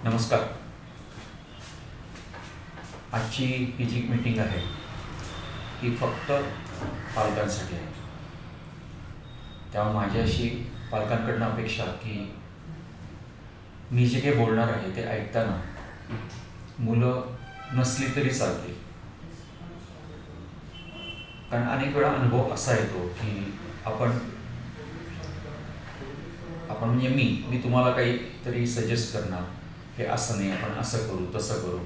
नमस्कार. आजची ही जी मीटिंग आहे ही फक्त पालकांसाठी आहे. तेव्हा माझी अशी पालकांकडनं अपेक्षा की मी जे काही बोलणार आहे ते ऐकताना मुलं नसली तरी चालतील. कारण अनेक वेळा अनुभव असा येतो की आपण म्हणजे मी तुम्हाला काहीतरी सजेस्ट करणार, हे असं नाही, आपण असं करू तसं करू,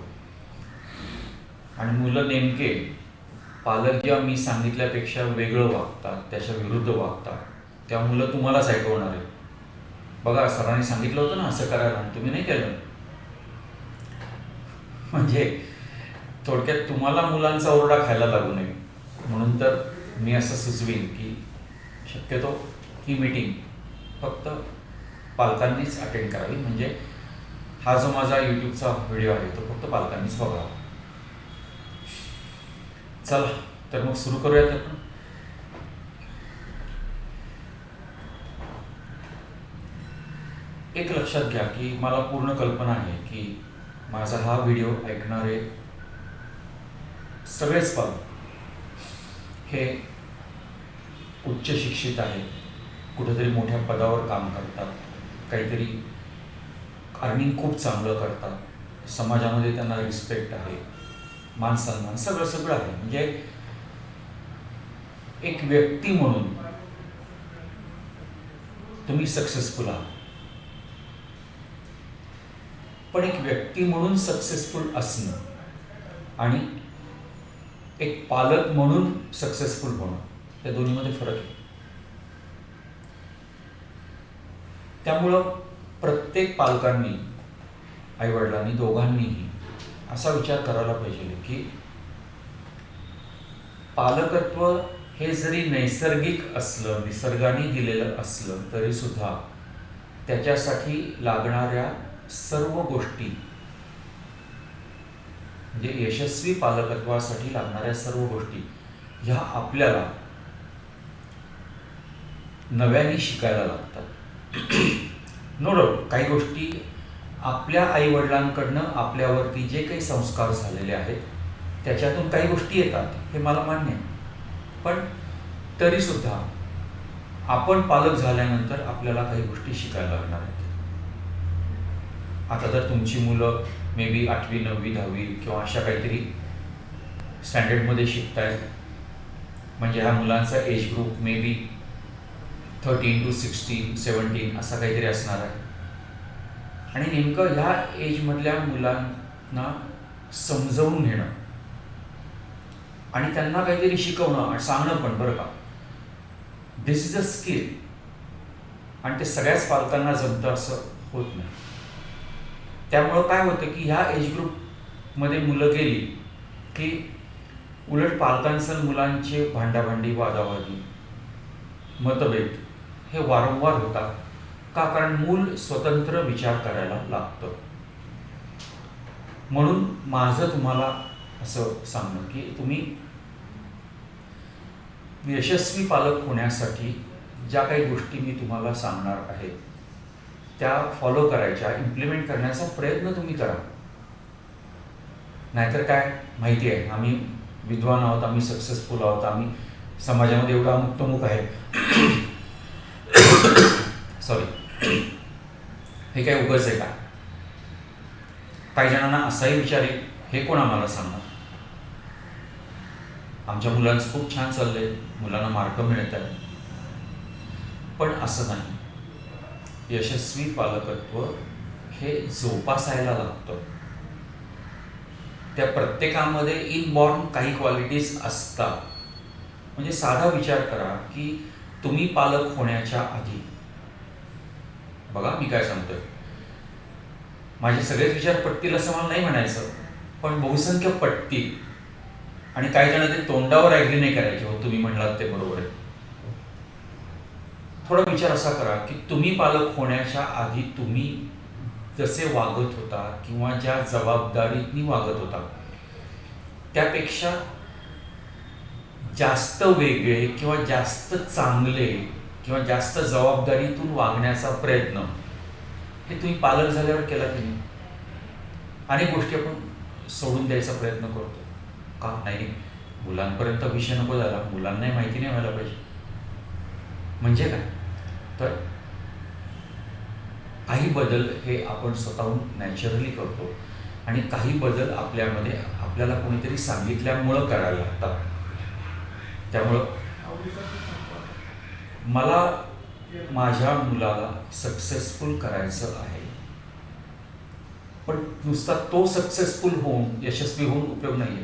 आणि मुलं नेमके पालक जेव्हा मी सांगितल्यापेक्षा वेगळं वागतात, त्याच्या विरुद्ध वागतात, तेव्हा मुलं तुम्हालाच ऐकवणार आहे. बघा, सरांनी सांगितलं होतं ना असं करायला आणि तुम्ही नाही केलं. म्हणजे थोडक्यात तुम्हाला मुलांचा ओरडा खायला लागू नये म्हणून तर मी असं सुचवीन की शक्यतो ही मीटिंग फक्त पालकांनीच अटेंड करावी. म्हणजे हा जो माझा यूट्यूबचा व्हिडिओ आहे तो फक्त पालकांनीच बघावा. चला तर मग सुरू करूयात आपण. एक लक्षात घ्या की मला पूर्ण कल्पना आहे की माझा हा व्हिडिओ ऐकणारे सगळेच पालक हे उच्च शिक्षित आहेत, कुठेतरी मोठ्या पदावर काम करतात, काहीतरी अर्निंग खूप चांगलं करतात, समाजामध्ये त्यांना रिस्पेक्ट आहे, मान सन्मान सगळं सगळं आहे. म्हणजे एक व्यक्ती म्हणून तुम्ही सक्सेसफुल आहात. पण एक व्यक्ती म्हणून सक्सेसफुल असणं आणि एक पालक म्हणून सक्सेसफुल होणं, या दोन्हीमध्ये फरक आहे. त्यामुळं प्रत्येक पालकांनी, आईवडिलांनी, दोघांनीही असा विचार करायला पाहिजे की पालकत्व हे जरी नैसर्गिक असलं, निसर्गाने दिलेलं असलं तरी सुद्धा त्याच्यासाठी लागणाऱ्या सर्व गोष्टी, म्हणजे यशस्वी पालकत्वासाठी लागणाऱ्या सर्व गोष्टी ह्या आपल्याला नव्याने शिकायला लागतात. नो डाऊट काही गोष्टी आपल्या आईवडिलांकडनं आपल्यावरती जे काही संस्कार झालेले आहेत त्याच्यातून काही गोष्टी येतात, हे मला मान्य आहे. पण तरीसुद्धा आपण पालक झाल्यानंतर आपल्याला काही गोष्टी शिकायला लागणार आहेत. आता जर तुमची मुलं मे बी 8वी 9वी 10वी किंवा अशा काहीतरी स्टँडर्डमध्ये शिकतायत, म्हणजे ह्या मुलांचा age group may be 13 to 16, 17 असा काहीतरी असणार आहे. आणि नेमकं ह्या एजमधल्या मुलांना समजवून घेणं आणि त्यांना काहीतरी शिकवणं आणि सांगणं पण, बरं का, दिस इज अ स्किल. आणि ते सगळ्याच पालकांना जमतं असं होत नाही. त्यामुळं काय होतं की ह्या एज ग्रुपमध्ये मुलं गेली की उलट पालकांचं मुलांचे भांडाभांडी, वादावादी, मतभेद हे वारंवार होतात. का? कारण मूल स्वतंत्र विचार करायला लागतं. म्हणून माझं तुम्हाला असं सांगणं की तुम्ही यशस्वी पालक होण्यासाठी ज्या काही गोष्टी मी तुम्हाला सांगणार आहे त्या फॉलो करायच्या, इम्प्लिमेंट करण्याचा प्रयत्न तुम्ही करा. नाहीतर काय माहिती आहे, आम्ही विद्वान आहोत, आम्ही सक्सेसफुल आहोत, आम्ही समाजामध्ये एवढा अमुक आहे, सॉरी, हे काय उगाच आहे का? काही जणांना असाही विचार आहे, हे कोण आम्हाला सांगणार? आमच्या मुलांचं खूप छान चाललंय, मुलांना मार्क मिळत आहे. पण असं नाही. यशस्वी पालकत्व हे जोपासायला लागतं. त्या प्रत्येकामध्ये इनबॉर्न काही क्वालिटीज असतात. म्हणजे साधा विचार करा की तुम्ही पालक होण्याच्या आधी, बघा मी काय सांगतोय, माझे सगळेच विचार पटतील असं मला नाही म्हणायचं, पण बहुसंख्य पटतील. आणि काही जण ते तोंडावर ॲग्री नाही करायचे, हो तुम्ही म्हणलात ते बरोबर आहे. थोडा विचार असा करा की तुम्ही पालक होण्याच्या आधी तुम्ही जसे वागत होता किंवा ज्या जबाबदारीतनी वागत होता त्यापेक्षा जास्त वेगळे किंवा जास्त चांगले किंवा जास्त जबाबदारीतून वागण्याचा प्रयत्न हे तुम्ही पालक झाल्यावर केला की नाही? अनेक गोष्टी आपण सोडून द्यायचा प्रयत्न करतो. का नाही, मुलांपर्यंत विषय नको झाला, मुलांनाही माहिती नाही व्हायला पाहिजे. म्हणजे काय, तर काही बदल हे आपण स्वतःहून नॅचरली करतो आणि काही बदल आपल्यामध्ये आपल्याला कोणीतरी सांगितल्यामुळं करायला लागतात. त्यामुळं मला माझ्या मुलाला सक्सेसफुल करायचं आहे, पण नुसता तो सक्सेसफुल होऊन, यशस्वी होऊन उपयोग नाही आहे.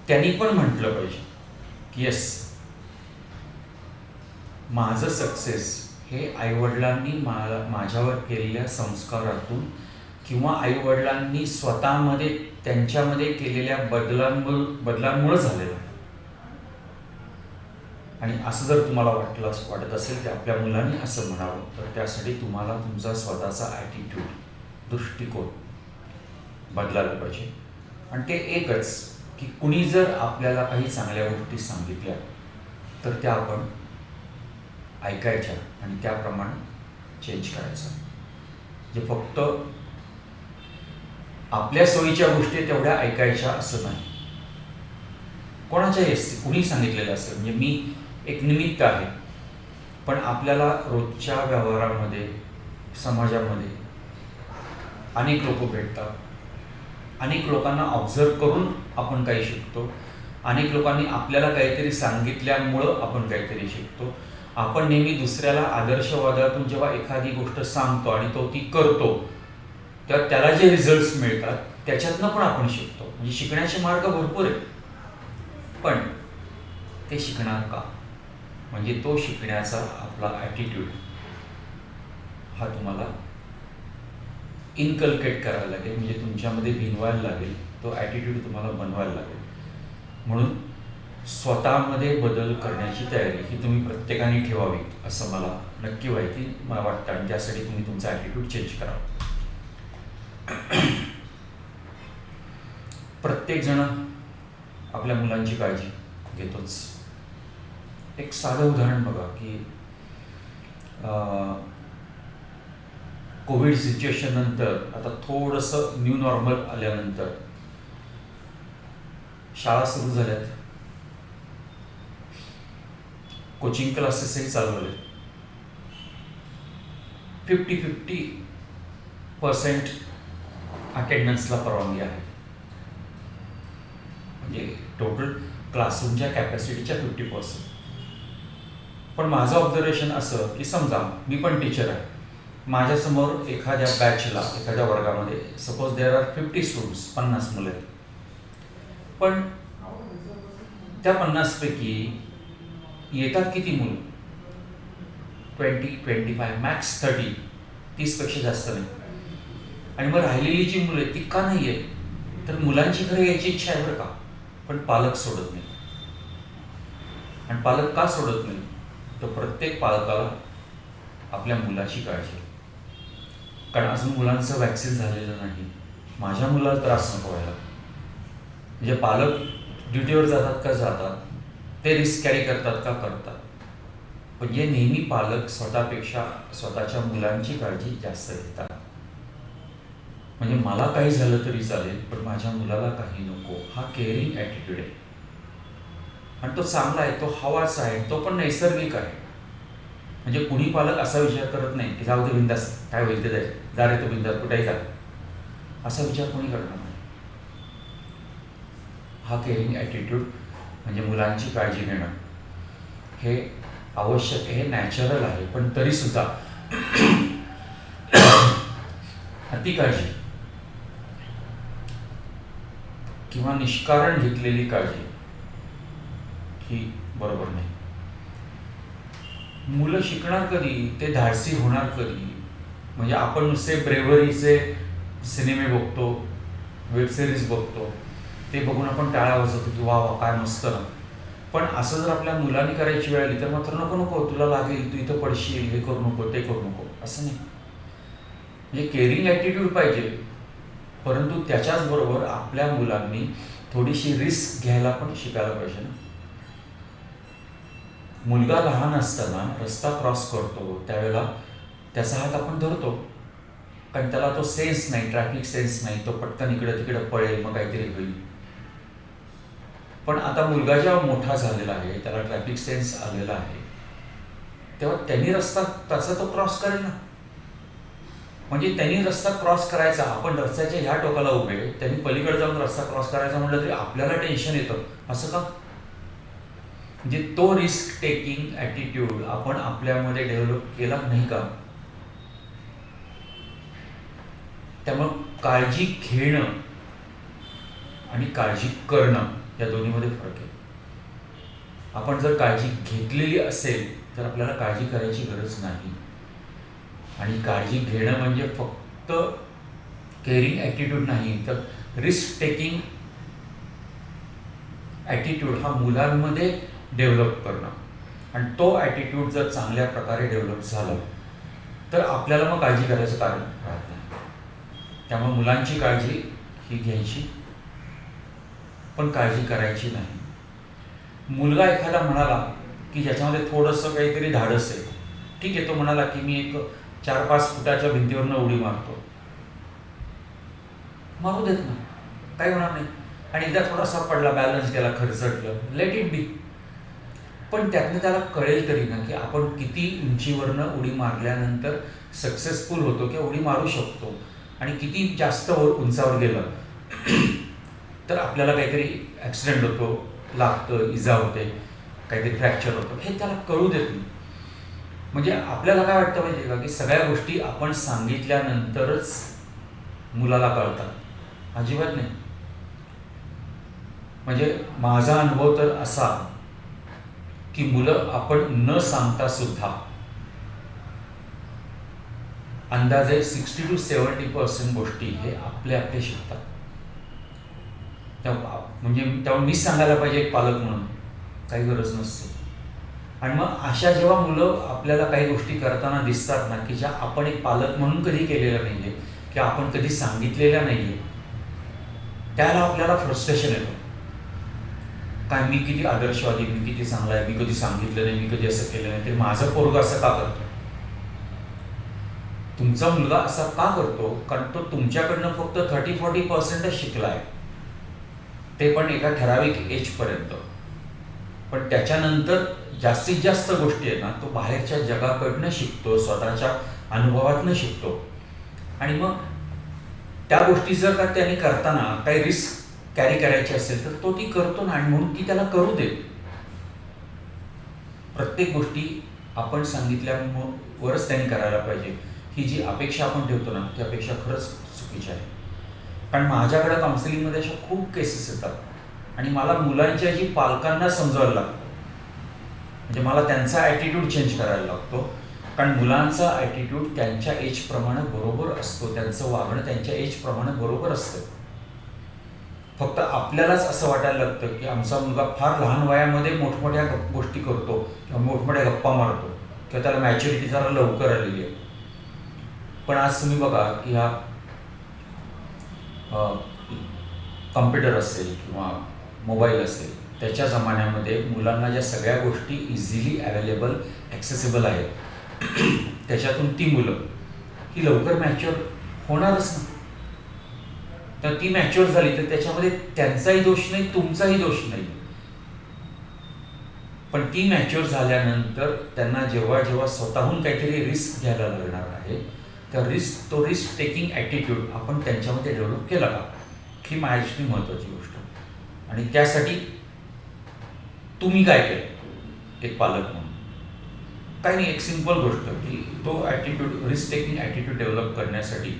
त्यांनी पण म्हटलं पाहिजे की येस, माझं सक्सेस हे आईवडिलांनी माझ्यावर केलेल्या संस्कारातून किंवा आईवडिलांनी स्वतःमध्ये त्यांच्यामध्ये केलेल्या बदलांमुळे झालेलं आहे. आणि असं जर तुम्हाला वाटत असेल की आपल्या मुलांनी असं म्हणावं, तर त्यासाठी तुम्हाला तुमचा स्वतःचा ॲटिट्यूड, दृष्टिकोन बदलायला पाहिजे. आणि ते एकच की कुणी जर आपल्याला काही चांगल्या गोष्टी सांगितल्या तर त्या आपण ऐकायच्या आणि त्याप्रमाणे चेंज करायचं. जे फक्त आपल्या सोयीच्या गोष्टी तेवढ्या ऐकायच्या असं नाही. कोणाच्याही असते, कुणी सांगितलेलं असेल, म्हणजे मी एक निमित्त आहे, पण आपल्याला रोजच्या व्यवहारामध्ये, समाजामध्ये अनेक लोक भेटतात. अनेक लोकांना ऑब्झर्व करून आपण काही शिकतो. अनेक लोकांनी आपल्याला काहीतरी सांगितल्यामुळं आपण काहीतरी शिकतो. आपण नेहमी दुसऱ्याला आदर्शवादातून जेव्हा एखादी गोष्ट सांगतो आणि तो ती करतो, तेव्हा त्याला जे रिझल्ट्स मिळतात त्याच्यातनं पण आपण शिकतो. म्हणजे शिकण्याचे मार्ग भरपूर आहेत, पण ते शिकणार का, म्हणजे तो शिकण्याचा आपला ॲटिट्यूड हा तुम्हाला इनकल्केट करायला लागेल, म्हणजे तुमच्यामध्ये भिनवायला लागेल. तो ॲटिट्यूड तुम्हाला बनवायला लागेल. म्हणून स्वतःमध्ये बदल करण्याची तयारी ही तुम्ही प्रत्येकाने ठेवावी असं मला नक्की मला वाटतं. आणि त्यासाठी तुम्ही तुमचा ॲटिट्यूड चेंज करावा. प्रत्येकजण आपल्या मुलांची काळजी घेतोच. एक साधं उदाहरण बघा की कोविड सिच्युएशन नंतर आता थोडंसं न्यू नॉर्मल आल्यानंतर शाळा सुरू झाल्यात, कोचिंग क्लासेसही चालू झाले. 50% अटेंडन्सला परवानगी आहे, म्हणजे टोटल क्लासरूमच्या कॅपॅसिटीच्या 50%. पण माझं ऑब्झर्वेशन असं की समजा मी पण टीचर आहे, माझ्यासमोर एखाद्या बॅचला, एखाद्या वर्गामध्ये सपोज देअर आर 50 स्टुडंट्स, 50 मुलं आहेत. पण त्या 50पैकी येतात किती मुलं? 20, 25, मॅक्स 30पेक्षा जास्त नाही. आणि मग राहिलेली जी मुलं आहेत ती का नाही आहेत? तर मुलांची घरी यायची इच्छा आहे बरं का, पण पालक सोडत नाही. आणि पालक का सोडत नाही? तर प्रत्येक पालकाला आपल्या मुलाची काळजी, कारण अजून मुलांचं वॅक्सिन झालेलं नाही. माझ्या मुलाला त्रास नको व्हायला. म्हणजे पालक ड्युटीवर जातात का जातात, ते रिस्क कॅरी करतात का करतात, म्हणजे नेहमी पालक स्वतःपेक्षा स्वतःच्या मुलांची काळजी जास्त घेतात. म्हणजे मला काही झालं तरी चालेल, पण माझ्या मुलाला काही नको, हा केअरिंग ॲटिट्यूड आहे. आणि तो चांगला आहे, तो हवाचा आहे, तो पण नैसर्गिक आहे. म्हणजे कुणी पालक असा विचार करत नाही की जाऊ दे बिंदास, काय होईल ते जाईल, जा रे तो बिंदास, कुठेही जा, असा विचार कोणी करणार नाही. हा केअरिंग ॲटिट्यूड म्हणजे मुलांची काळजी घेणं हे आवश्यक आहे, हे नॅचरल आहे. पण तरीसुद्धा अति काळजी किंवा निष्कारण घेतलेली काळजी ही बरोबर नाही. मुलं शिकणार कधी, ते धाडसी होणार कधी? म्हणजे आपण नुसते ब्रेव्हरीचे सिनेमे बघतो, वेबसिरीज बघतो, ते बघून आपण टाळ्या वाजवतो की वा वा काय मस्त. पण असं जर आपल्या मुलांनी करायची वेळ आली तर मात्र नको नको, तुला लागेल, तू इथं पडशील, हे करू नको, ते करू नको, असं नाही. म्हणजे केअरिंग ॲटिट्यूड पाहिजे, परंतु त्याच्याच बरोबर आपल्या मुलांनी थोडीशी रिस्क घ्यायला पण शिकायला पाहिजे ना. मुलगा लहान असताना रस्ता क्रॉस करतो त्यावेळेला त्याचा हात आपण धरतो, कारण त्याला तो सेन्स नाही, ट्रॅफिक सेन्स नाही, तो पटकन इकडं तिकडं पळेल, मग काहीतरी होईल. पण आता मुलगा जेव्हा मोठा झालेला आहे, त्याला ट्रॅफिक सेन्स आलेला आहे, तेव्हा त्यांनी रस्ता त्याचा तो क्रॉस करेल ना. म्हणजे त्यांनी रस्ता क्रॉस करायचा, आपण रस्त्याच्या ह्या टोकाला उभे, त्यांनी पलीकडे जाऊन रस्ता क्रॉस करायचा म्हटलं तरी आपल्याला टेन्शन येतं. असं का? म्हणजे तो रिस्क टेकिंग ॲटिट्यूड आपण आपल्यामध्ये डेव्हलप केला नाही का? त्यामुळं काळजी घेणं आणि काळजी करणं या दोन्हीमध्ये फरक आहे. आपण जर काळजी घेतलेली असेल तर आपल्याला काळजी करायची गरज नाही. आणि काळजी घेणं म्हणजे फक्त केअरिंग ॲटिट्यूड नाही, तर रिस्क टेकिंग ॲटिट्यूड हा मुलांमध्ये डेव्हलप करणं. आणि तो ॲटिट्यूड जर चांगल्या प्रकारे डेव्हलप झाला तर आपल्याला मग काळजी करायचं कारण राहत नाही. त्यामुळे मुलांची काळजी ही घ्यायची, पण काळजी करायची नाही. मुलगा एखादा म्हणाला की ज्याच्यामध्ये थोडंसं काहीतरी धाडस आहे, ठीक आहे, तो म्हणाला की मी एक 4-5 फुटाच्या भिंतीवरनं उडी मारतो, मारू देत ना, काही होणार नाही. आणि एकदा थोडासा पडला, बॅलन्स गेला, खरचटलं, लेट इट बी. पण त्यातनं त्याला कळेल तरी ना की आपण किती उंचीवरनं उडी मारल्यानंतर सक्सेसफुल होतो किंवा उडी मारू शकतो, आणि किती जास्त उंचावर गेलं तर आपल्याला काहीतरी ॲक्सिडेंट होतो, लागतं, इजा होते, काहीतरी फ्रॅक्चर होतं, हे त्याला कळू देत नाही. म्हणजे आपल्याला काय वाटतं माहिती का की सगळ्या गोष्टी आपण सांगितल्यानंतरच मुलाला कळतात. अजिबात नाही. म्हणजे माझा अनुभव तर असा की मुलं आपण न सांगता सुद्धा अंदाजे 60 to 70% गोष्टी हे आपले शिकतात. म्हणजे तेव्हा मीच सांगायला पाहिजे एक पालक म्हणून, काही गरज नसते. आणि मग अशा जेव्हा मुलं आपल्याला काही गोष्टी करताना दिसतात ना की ज्या आपण एक पालक म्हणून कधी केलेल्या नाही आहे किंवा आपण कधी सांगितलेल्या नाही आहे, त्याला आपल्याला फ्रस्ट्रेशन येतं. काय मी किती आदर्शवादी, मी किती चांगला आहे, मी कधी सांगितलं नाही, मी कधी असं केलं नाही, तरी माझं पोरगं असं का करतो? तुमचा मुलगा असा का करतो? कारण तो तुमच्याकडनं फक्त 30-40% शिकला आहे, ते पण एका ठराविक एजपर्यंत. पण त्याच्यानंतर जास्तीत जास्त गोष्टी आहेत ना तो बाहेरच्या जगाकडनं शिकतो, स्वतःच्या अनुभवातनं शिकतो. आणि मग त्या गोष्टी जर का त्याने करताना काही रिस्क कॅरी करायची असेल तर तो ती करतो ना, आणि म्हणून ती त्याला करू दे. प्रत्येक गोष्टी आपण सांगितल्यावरच त्यांनी करायला पाहिजे, ही जी अपेक्षा आपण ठेवतो ना ती अपेक्षा खरंच चुकीची आहे. कारण माझ्याकडे काउन्सिलिंगमध्ये अशा खूप केसेस येतात आणि मला मुलांच्या जी पालकांना समजावायला लागतं. म्हणजे मला त्यांचा ॲटिट्यूड चेंज करायला लागतो, कारण मुलांचा ॲटिट्यूड त्यांच्या एजप्रमाणे बरोबर असतो, त्यांचं वागणं त्यांच्या एजप्रमाणे बरोबर असतं. फक्त आपल्यालाच असं वाटायला लागतं की आमचा मुलगा फार लहान वयामध्ये मोठमोठ्या गोष्टी करतो किंवा मोठमोठ्या गप्पा मारतो किंवा त्याला मॅच्युरिटी जरा लवकर आलेली आहे. पण आज तुम्ही बघा की हा कम्प्युटर असेल किंवा मोबाईल असेल, त्याच्या जमान्यामध्ये मुलांना ज्या सगळ्या गोष्टी इझिली अवेलेबल, ॲक्सेसिबल आहेत, त्याच्यातून ती मुलं ही लवकर मॅच्युअर होणारच ना. तर ती मॅच्युअर झाली तर त्याच्यामध्ये त्यांचाही दोष नाही, तुमचाही दोष नाही. पण ती मॅच्युअर झाल्यानंतर त्यांना जेव्हा जेव्हा स्वतःहून काहीतरी रिस्क घ्यायला लागणार आहे, तर तो रिस्क टेकिंग ॲटिट्यूड आपण त्यांच्यामध्ये डेव्हलप केला का, ही माझी महत्त्वाची गोष्ट. आणि त्यासाठी तुम्ही काय केलं एक पालक म्हणून? काही नाही, एक सिंपल गोष्ट की तो attitude, risk taking attitude develop करण्यासाठी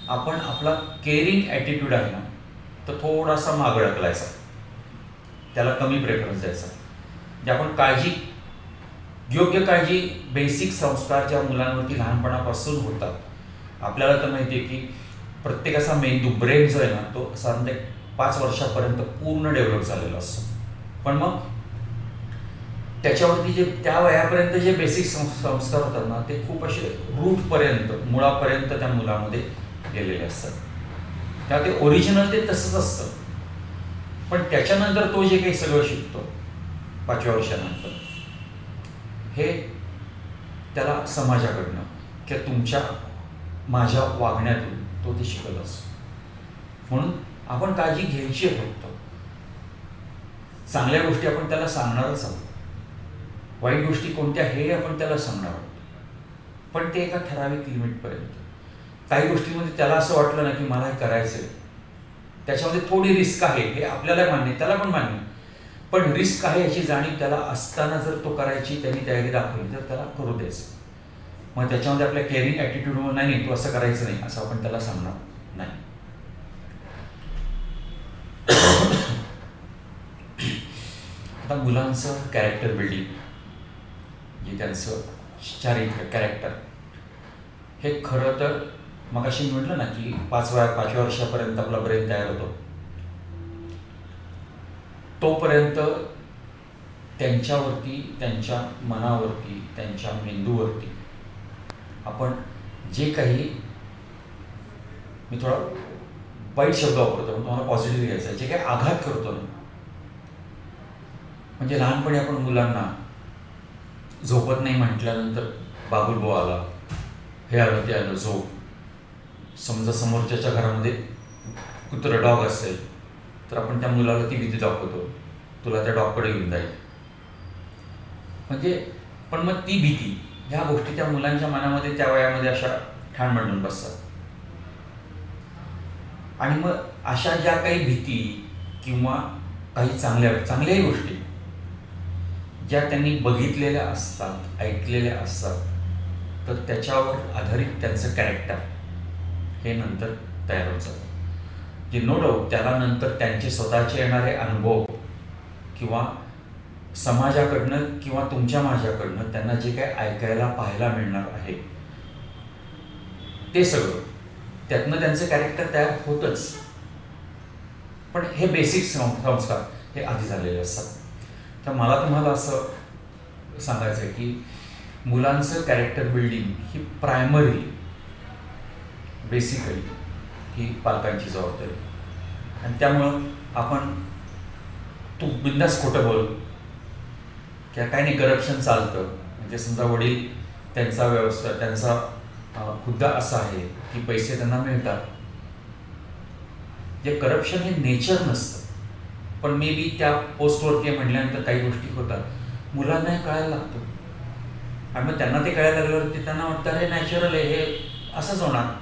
आपण आपला केअरिंग ॲटिट्यूड आहे ना तो थोडासा मागं ढकलायचा, त्याला कमी प्रेफरन्स द्यायचा. म्हणजे आपण योग्य काळजी, बेसिक संस्कार ज्या मुलांवरती लहानपणापासून होतात. आपल्याला तर माहिती आहे की प्रत्येकाचा मेंदू, ब्रेन जो आहे ना तो साधारण 5 वर्षापर्यंत पूर्ण डेव्हलप झालेला असतो. पण मग त्याच्यावरती जे त्या वयापर्यंत जे बेसिक संस्कार होतात ना ते खूप असे रूटपर्यंत, मुळापर्यंत त्या मुलामध्ये गेलेले असतात. तेव्हा ते ओरिजिनल ते तसंच असतं. पण त्याच्यानंतर तो जे काही सगळं शिकतो 5व्या वर्षानंतर, हे त्याला समाजाकडनं किंवा तुमच्या माझ्या वागण्यातून तो ते शिकत असतो. म्हणून आपण काळजी घ्यायची आहे फक्त. चांगल्या गोष्टी आपण त्याला सांगणारच आहोत, वाईट गोष्टी कोणत्या हे आपण त्याला सांगणार आहोत, पण ते एका ठराविक लिमिटपर्यंत. काही गोष्टींमध्ये त्याला असं वाटलं ना की मला हे करायचं आहे, त्याच्यामध्ये थोडी रिस्क आहे हे आपल्याला मान्य, त्याला पण मान्य, पण रिस्क आहे याची जाणीव त्याला असताना जर तो करायची त्यांनी तयारी दाखवली तर त्याला करू द्यायचं. मग त्याच्यामध्ये आपल्या केअरिंग ॲटिट्यूडमुळे नाही तू असं करायचं नाही असं आपण त्याला सांगणार नाही. आता मुलांचं कॅरेक्टर बिल्डिंग, जे त्यांचं चारित्र्य कॅरेक्टर, हे खरं तर मगाशी म्हटलं ना की 5व्या वर्षापर्यंत आपला ब्रेन तयार होतो, तोपर्यंत त्यांच्यावरती, त्यांच्या मनावरती, त्यांच्या मेंदूवरती आपण जे काही, मी थोडा वाईट शब्द वापरतो पण तुम्हाला पॉझिटिव्ह घ्यायचं आहे, जे काही आघात करतो ना, म्हणजे लहानपणी आपण मुलांना झोपत नाही म्हटल्यानंतर बाबुलबो आला, हे आलं ते आलं झोप, समजा समोरच्याच्या घरामध्ये कुत्रं डॉग असेल तर आपण त्या मुलाला ती भीती दाखवतो, तुला त्या डॉगकडे घेऊन जाईल. म्हणजे पण मग ती भीती, ह्या गोष्टी त्या मुलांच्या मनामध्ये त्या वयामध्ये अशा ठाण मांडून बसतात. आणि मग अशा ज्या काही भीती किंवा काही चांगल्याही गोष्टी ज्या त्यांनी बघितलेल्या असतात, ऐकलेल्या असतात, तर त्याच्यावर आधारित त्यांचं कॅरेक्टर हे नंतर तयार होत जातं. जे नो डाऊट त्याला नंतर त्यांचे स्वतःचे येणारे अनुभव किंवा समाजाकडनं किंवा तुमच्या माझ्याकडनं त्यांना जे काही ऐकायला पाहायला मिळणार आहे ते सगळं, त्यातनं त्यांचं कॅरेक्टर तयार होतच. पण हे बेसिक संस्कार हे आधी झालेले असतात. तर मला तुम्हाला असं सांगायचं आहे की मुलांचं कॅरेक्टर बिल्डिंग ही प्रायमरी, बेसिकली ही पालकांची जबाबदारी. आणि त्यामुळं आपण तू बिंदास खोटं बोल किंवा काही नाही, करप्शन चालतं, म्हणजे समजा वडील त्यांचा व्यवस्था, त्यांचा हुद्दा असा आहे की पैसे त्यांना मिळतात, जे करप्शन हे नेचर नसतं, पण मे बी त्या पोस्टवरती म्हटल्यानंतर काही गोष्टी होतात, मुलांना हे कळायला लागतं. आणि मग त्यांना ते कळायला लागल्यावरती त्यांना वाटतं हे नॅचरल आहे, हे असंच होणार.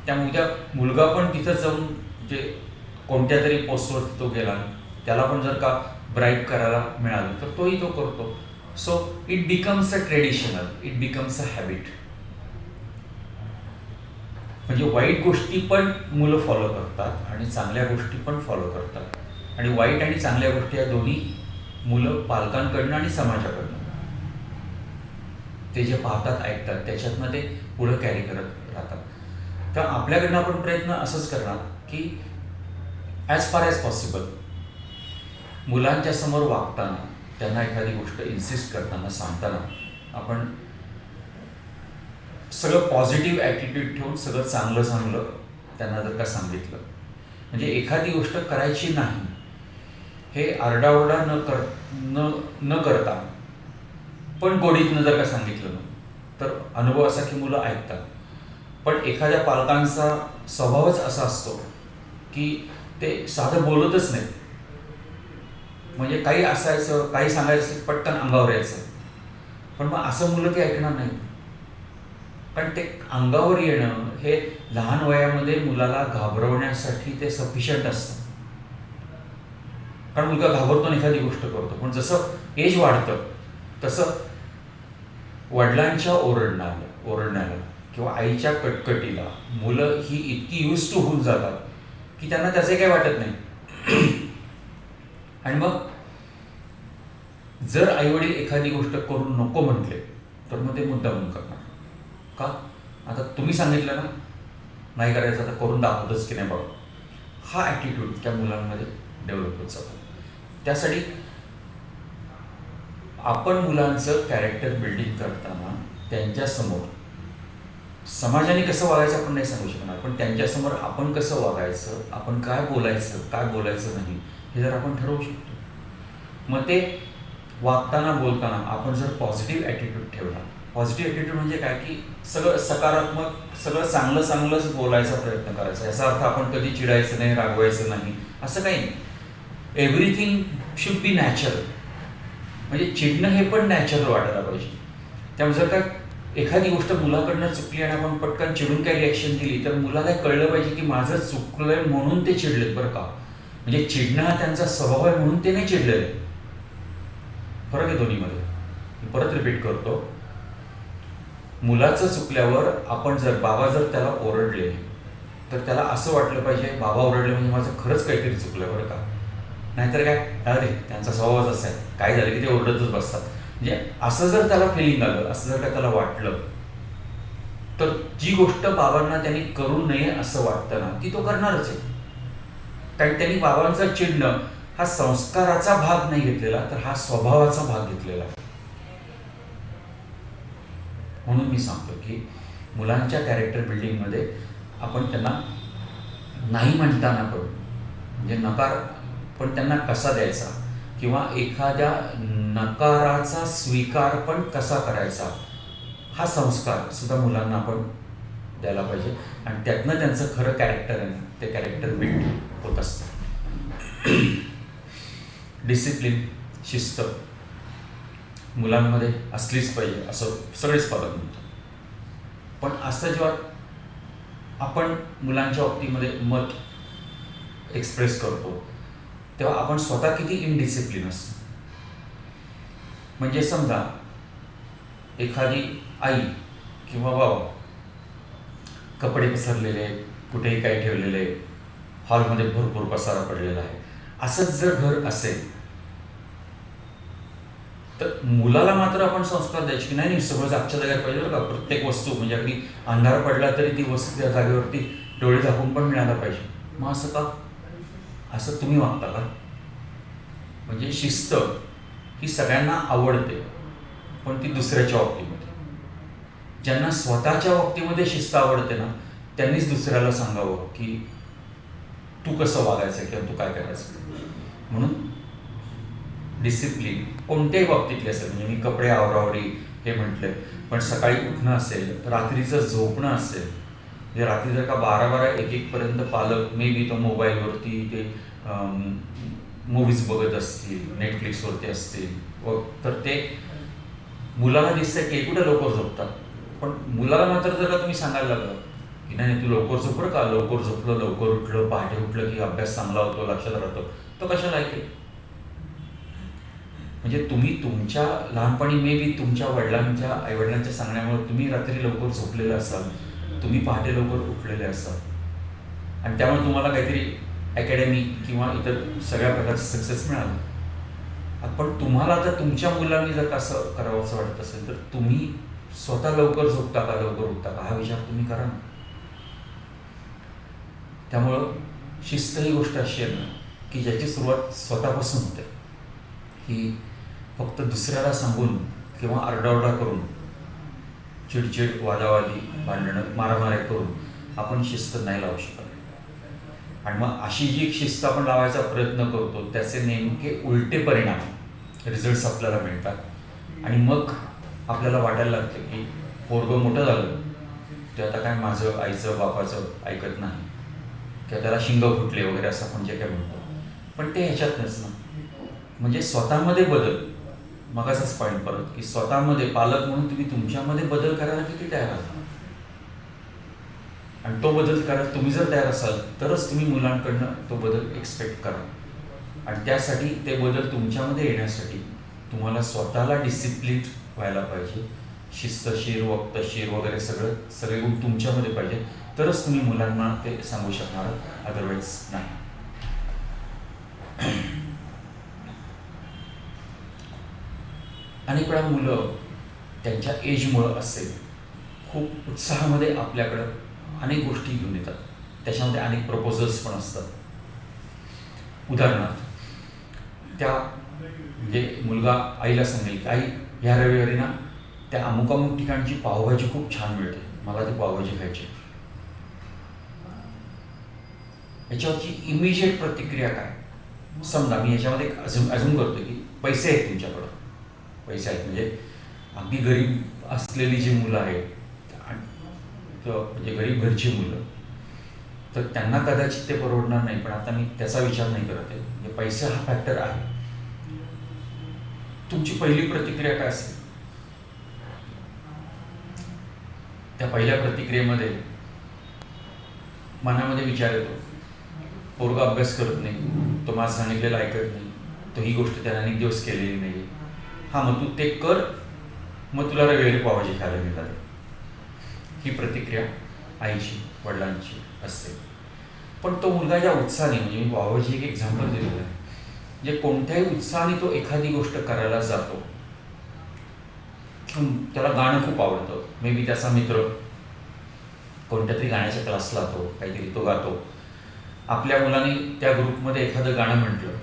त्यामुळे उद्या मुलगा पण तिथं जाऊन जे कोणत्या तरी पोस्टवरती तो गेला, त्याला पण जर का ब्राईब करायला मिळालं तर तोही तो करतो. So it becomes a traditional, it becomes a habit. म्हणजे वाईट गोष्टी पण मुलं फॉलो करतात आणि चांगल्या गोष्टी पण फॉलो करतात. आणि वाईट आणि चांगल्या गोष्टी या दोन्ही मुलं पालकांकडनं आणि समाजाकडनं ते जे पाहतात, ऐकतात, त्याच्यातनं ते पुढं कॅरी करत राहतात. तर आपल्याकडनं आपण प्रयत्न असंच करणार की ॲज फार ॲज पॉसिबल मुलांच्या समोर वागताना, त्यांना एखादी गोष्ट इन्सिस्ट करताना, सांगताना आपण सगळं पॉझिटिव्ह ॲटिट्यूड ठेवून सगळं चांगलं त्यांना जर का सांगितलं, म्हणजे एखादी गोष्ट करायची नाही हे आरडाओरडा न करता पण गोडीतनं जर का सांगितलं ना, तर अनुभव असा की मुलं ऐकतात. पण एखाद्या पालकांचा स्वभावच असा असतो की ते साधं बोलतच नाही, म्हणजे काही असायचं, काही सांगायचं, पटकन अंगावर यायचं. पण मग असं मुलं ते ऐकणार नाही. पण ते अंगावर येणं हे लहान वयामध्ये मुलाला घाबरवण्यासाठी ते सफिशियंट असतं. कारण मुलगा घाबरतो आणि एखादी गोष्ट करतो, पण जसं एज वाढतं तसं वडिलांच्या ओरडण्याला किंवा आईच्या कटकटीला मुलं ही इतकी यूज टू होऊन जातात की त्यांना त्याचे काही वाटत नाही. आणि मग जर आईवडील एखादी गोष्ट करू नको म्हटले तर मग ते मुद्दामून करणार. का? आता तुम्ही सांगितलं ना नाही करायचं, आता करून दाखवतच की नाही बाबा, हा ॲटिट्यूड त्या मुलांमध्ये डेव्हलप होत जातो. त्यासाठी आपण मुलांचं कॅरेक्टर बिल्डिंग करताना त्यांच्यासमोर समाजाने कसं वागायचं आपण नाही सांगू शकणार, पण त्यांच्यासमोर आपण कसं वागायचं, आपण काय बोलायचं नाही हे जर आपण ठरवू शकतो. मग ते वागताना बोलताना आपण जर पॉझिटिव्ह ॲटिट्यूड ठेवला पॉझिटिव्ह ॲटिट्यूड म्हणजे काय की सगळं सकारात्मक, सगळं चांगलं चांगलंच बोलायचा प्रयत्न करायचा. याचा अर्थ आपण कधी चिडायचं नाही, रागवायचं नाही, असं काही नाही. Everything should be natural. म्हणजे चिडणं हे पण नॅचरल वाटायला पाहिजे. त्यामुळे जर का एखादी गोष्ट मुलाकडनं चुकली आणि आपण पटकन चिडून काही रिॲक्शन दिली तर मुलाला कळलं पाहिजे की माझं चुकलंय म्हणून ते चिडलेत बरं का. म्हणजे चिडणं हा त्यांचा स्वभाव आहे म्हणून ते नाही चिडलेले. फरक आहे दोन्हीमध्ये. मी परत रिपीट करतो. मुलाचं चुकल्यावर आपण बाबा जर त्याला ओरडले तर त्याला असं वाटलं पाहिजे बाबा ओरडले म्हणजे माझं खरंच काहीतरी चुकलं बरं का. नाहीतर काय, अरे त्यांचा स्वभावच असा आहे, काय झालं की ते ओरडतच बसतात. म्हणजे असं जर त्याला फिलिंग आलं, असं जर का त्याला वाटलं तर जी गोष्ट बाबांना त्यांनी करू नये असं वाटतं ना ती तो करणारच आहे. कारण त्यांनी बाबांचा चिडणं हा संस्काराचा भाग नाही घेतलेला तर हा स्वभावाचा भाग घेतलेला. म्हणून मी सांगतो की मुलांच्या कॅरेक्टर बिल्डिंगमध्ये आपण त्यांना नाही म्हणताना पण म्हणजे नकार पण त्यांना कसा द्यायचा किंवा एखाद्या नकाराचा स्वीकार पण कसा करायचा हा संस्कार सुद्धा मुलांना आपण द्यायला पाहिजे. आणि त्यातनं त्यांचं खरं कॅरेक्टर आहे ना ते कॅरेक्टर बिल्ड होत असतं. डिसिप्लिन, शिस्त मुलांमध्ये असलीच पाहिजे असं सगळेच पालक म्हणतात. पण असं जेव्हा आपण मुलांच्या बाबतीमध्ये मत एक्सप्रेस करतो तेव्हा आपण स्वतः किती इनडिसिप्लिन असतो. म्हणजे समजा एखादी आई किंवा बाबा कपडे पसरलेले, कुठेही काही ठेवलेले, हॉलमध्ये भरपूर पसारा पडलेला आहे, असंच जर घर असेल तर मुलाला मात्र आपण संस्कार द्यायचे की नाही सगळं जागच्या जागेत पाहिजे बरं का. प्रत्येक वस्तू म्हणजे अगदी अंधार पडला तरी ती वस्तू त्या जागेवरती डोळे झाकून पण मिळायला पाहिजे. मग असं का, असं तुम्ही वागता का? म्हणजे शिस्त ही सगळ्यांना आवडते पण ती दुसऱ्याच्या बाबतीमध्ये. ज्यांना स्वतःच्या बाबतीमध्ये शिस्त आवडते ना त्यांनीच दुसऱ्याला सांगावं की तू कसं वागायचं किंवा तू काय करायचं. म्हणून डिसिप्लिन कोणत्याही बाबतीतली असेल, म्हणजे मी कपडे आवरावरी हे म्हटलंय, पण सकाळी उठणं असेल, रात्रीचं झोपणं असेल, म्हणजे रात्री जर का 12-1 पर्यंत पालक मे बी तो मोबाईलवरती ते मूवीज बघत असतील, नेटफ्लिक्सवरती असतील तर ते मुलाला दिसतंय की कुठे लवकर झोपतात. पण मुलाला मात्र जर का तुम्ही सांगायला लागलं की नाही तू लवकर झोप बरं का, लवकर झोपलं, लवकर उठलं, पहाटे उठलं की अभ्यास चांगला होतो, लक्षात राहतो, तो कशाला ऐकेल. म्हणजे तुम्ही तुमच्या लहानपणी मे बी तुमच्या वडिलांच्या आईवडिलांच्या सांगण्यामुळे तुम्ही रात्री लवकर झोपलेले असाल, तुम्ही पहाटे लवकर उठलेले असाल आणि त्यामुळे तुम्हाला काहीतरी अकॅडमी किंवा इतर सगळ्या प्रकारचं सक्सेस मिळालं. पण तुम्हाला आता तुमच्या मुलांनी जर का असं करावं असं वाटत असेल तर तुम्ही स्वतः लवकर झोपता का लवकर उठता का हा विचार तुम्ही करा ना. त्यामुळं शिस्त ही गोष्ट अशी आहे ना की ज्याची सुरुवात स्वतःपासून होते. ही फक्त दुसऱ्याला सांगून किंवा आरडाओरडा करून, चिडचिड, वादावादी, भांडणं, मारामाऱ्या करून आपण शिस्त नाही लावू शकत. आणि मग अशी जी शिस्त आपण लावायचा प्रयत्न करतो त्याचे नेमके उलटे परिणाम रिझल्ट्स आपल्याला मिळतात. आणि मग आपल्याला वाटायला लागतं की पोरगं मोठं झालं ते आता काय माझं आईचं बापाचं ऐकत नाही किंवा त्याला शिंग फुटले वगैरे असं आपण जे काय म्हणतो. पण ते ह्याच्यातच ना, म्हणजे स्वतःमध्ये बदल, मगाचाच पॉईंट परत की स्वतःमध्ये पालक म्हणून तुम्ही तुमच्यामध्ये बदल करायला किती तयार आहात. आणि तो बदल करायला तुम्ही जर तयार असाल तरच तुम्ही मुलांकडनं तो बदल एक्सपेक्ट करा. आणि त्यासाठी ते बदल तुमच्यामध्ये येण्यासाठी तुम्हाला स्वतःला डिसिप्लिन व्हायला पाहिजे. शिस्तशीर, वक्तशीर वगैरे सगळे गुण तुमच्यामध्ये पाहिजे तरच तुम्ही मुलांना ते सांगू शकणार, अदरवाईज नाही. अनेक वेळा मुलं त्यांच्या एजमुळं असेल खूप उत्साहामध्ये आपल्याकडं अनेक गोष्टी घेऊन येतात. त्याच्यामध्ये अनेक प्रपोजल्स पण असतात. उदाहरणार्थ त्या म्हणजे मुलगा आईला सांगेल की आई ह्या रविवारी ना त्या अमुक अमुक ठिकाणची पावभाजी खूप छान मिळते, मला ती पावभाजी खायची. याच्यावरची इमिजिएट प्रतिक्रिया काय. समजा मी याच्यामध्ये अजून करतो की पैसे आहेत तुमच्याकडं, पैसे आहेत म्हणजे अगदी गरीब असलेली जी मुलं आहेत म्हणजे गरीब घरची मुलं, तर त्यांना कदाचित ते परवडणार नाही. पण आता मी त्याचा विचार नाही करत आहे, म्हणजे पैसा हा फॅक्टर आहे. तुमची पहिली प्रतिक्रिया काय असेल? त्या पहिल्या प्रतिक्रियेमध्ये मनामध्ये विचार येतो, पोरगा अभ्यास करत नाही, तो माझं सांगितलेलं ऐकत नाही, तो ही गोष्ट त्याने अनेक दिवस केलेली नाही. हा, मग तू ते कर, मग तुला रविवारी पावभाजी खायला मिळतात. ही प्रतिक्रिया आईची, वडिलांची असते. पण तो मुलगा ज्या उत्साहाने, म्हणजे मी पावभाजी एक एक्झाम्पल दिलेलं आहे, म्हणजे कोणत्याही उत्साहाने तो एखादी गोष्ट करायला जातो. त्याला गाणं खूप आवडतं, मे बी त्याचा मित्र कोणत्या तरी गाण्याच्या क्लासला जातो, काहीतरी तो गातो. आपल्या मुलाने त्या ग्रुपमध्ये एखादं गाणं म्हटलं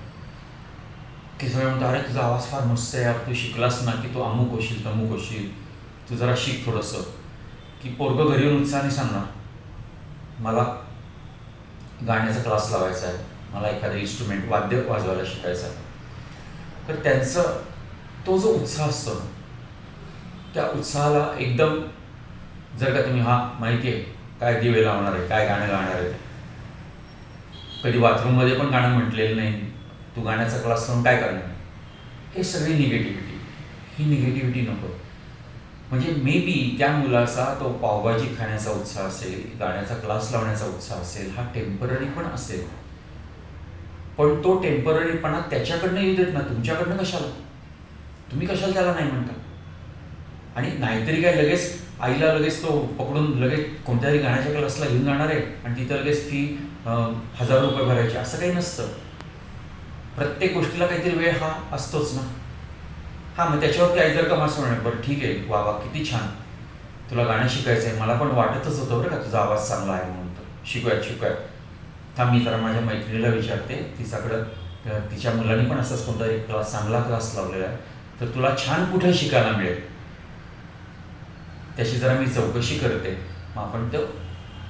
की सगळं म्हणतो, अरे तुझा आवाज फार मस्त आहे, तू शिकलास ना की तो अमुक होशील तमुक होशील, तू जरा शिक थोडंसं. की पोरगं घरी येऊन उत्साहाने सांगणार, मला गाण्याचा क्लास लावायचा आहे, मला एखादं इन्स्ट्रुमेंट वाद्य वाजवायला शिकायचं आहे. तर त्यांचं तो जो उत्साह असतो, त्या उत्साहाला एकदम जर का तुम्ही माहिती आहे काय दिवे लावणार आहे, काय गाणं गाणार आहे, कधी बाथरूममध्ये पण गाणं म्हटलेलं नाही, तू गाण्याचा क्लास लावून काय करणार, हे सगळी निगेटिव्हिटी. ही निगेटिव्हिटी नको. म्हणजे मे बी त्या मुलाचा तो पावभाजी खाण्याचा उत्साह असेल, गाण्याचा क्लास लावण्याचा उत्साह असेल, हा टेम्पररी पण असेल. पण तो टेम्पररीपणा त्याच्याकडनं येऊ देत ना, तुमच्याकडनं कशाला? तुम्ही कशाला त्याला नाही म्हणता? आणि नाहीतरी काय लगेच आईला लगेच तो पकडून लगेच कोणत्या तरी गाण्याच्या क्लासला घेऊन जाणार आहे आणि तिथं लगेच फी 1000 रुपये भरायची, असं काही नसतं. प्रत्येक गोष्टीला काहीतरी वेळ हा असतोच ना. हां, मग त्याच्यावरती आई जर का माणसं म्हणणार, बरं ठीक आहे, वा वा किती छान, तुला गाणं शिकायचं आहे, मला पण वाटतच होतं बरं का तुझा आवाज चांगला आहे म्हणून, तर शिकूयात. थांब, मी जरा माझ्या मैत्रिणीला विचारते, तिच्याकडं तिच्या मुलांनी पण असाच कोणता एक चांगला क्लास लावलेला आहे, तर तुला छान कुठे शिकायला मिळेल त्याची जरा मी चौकशी करते, मग आपण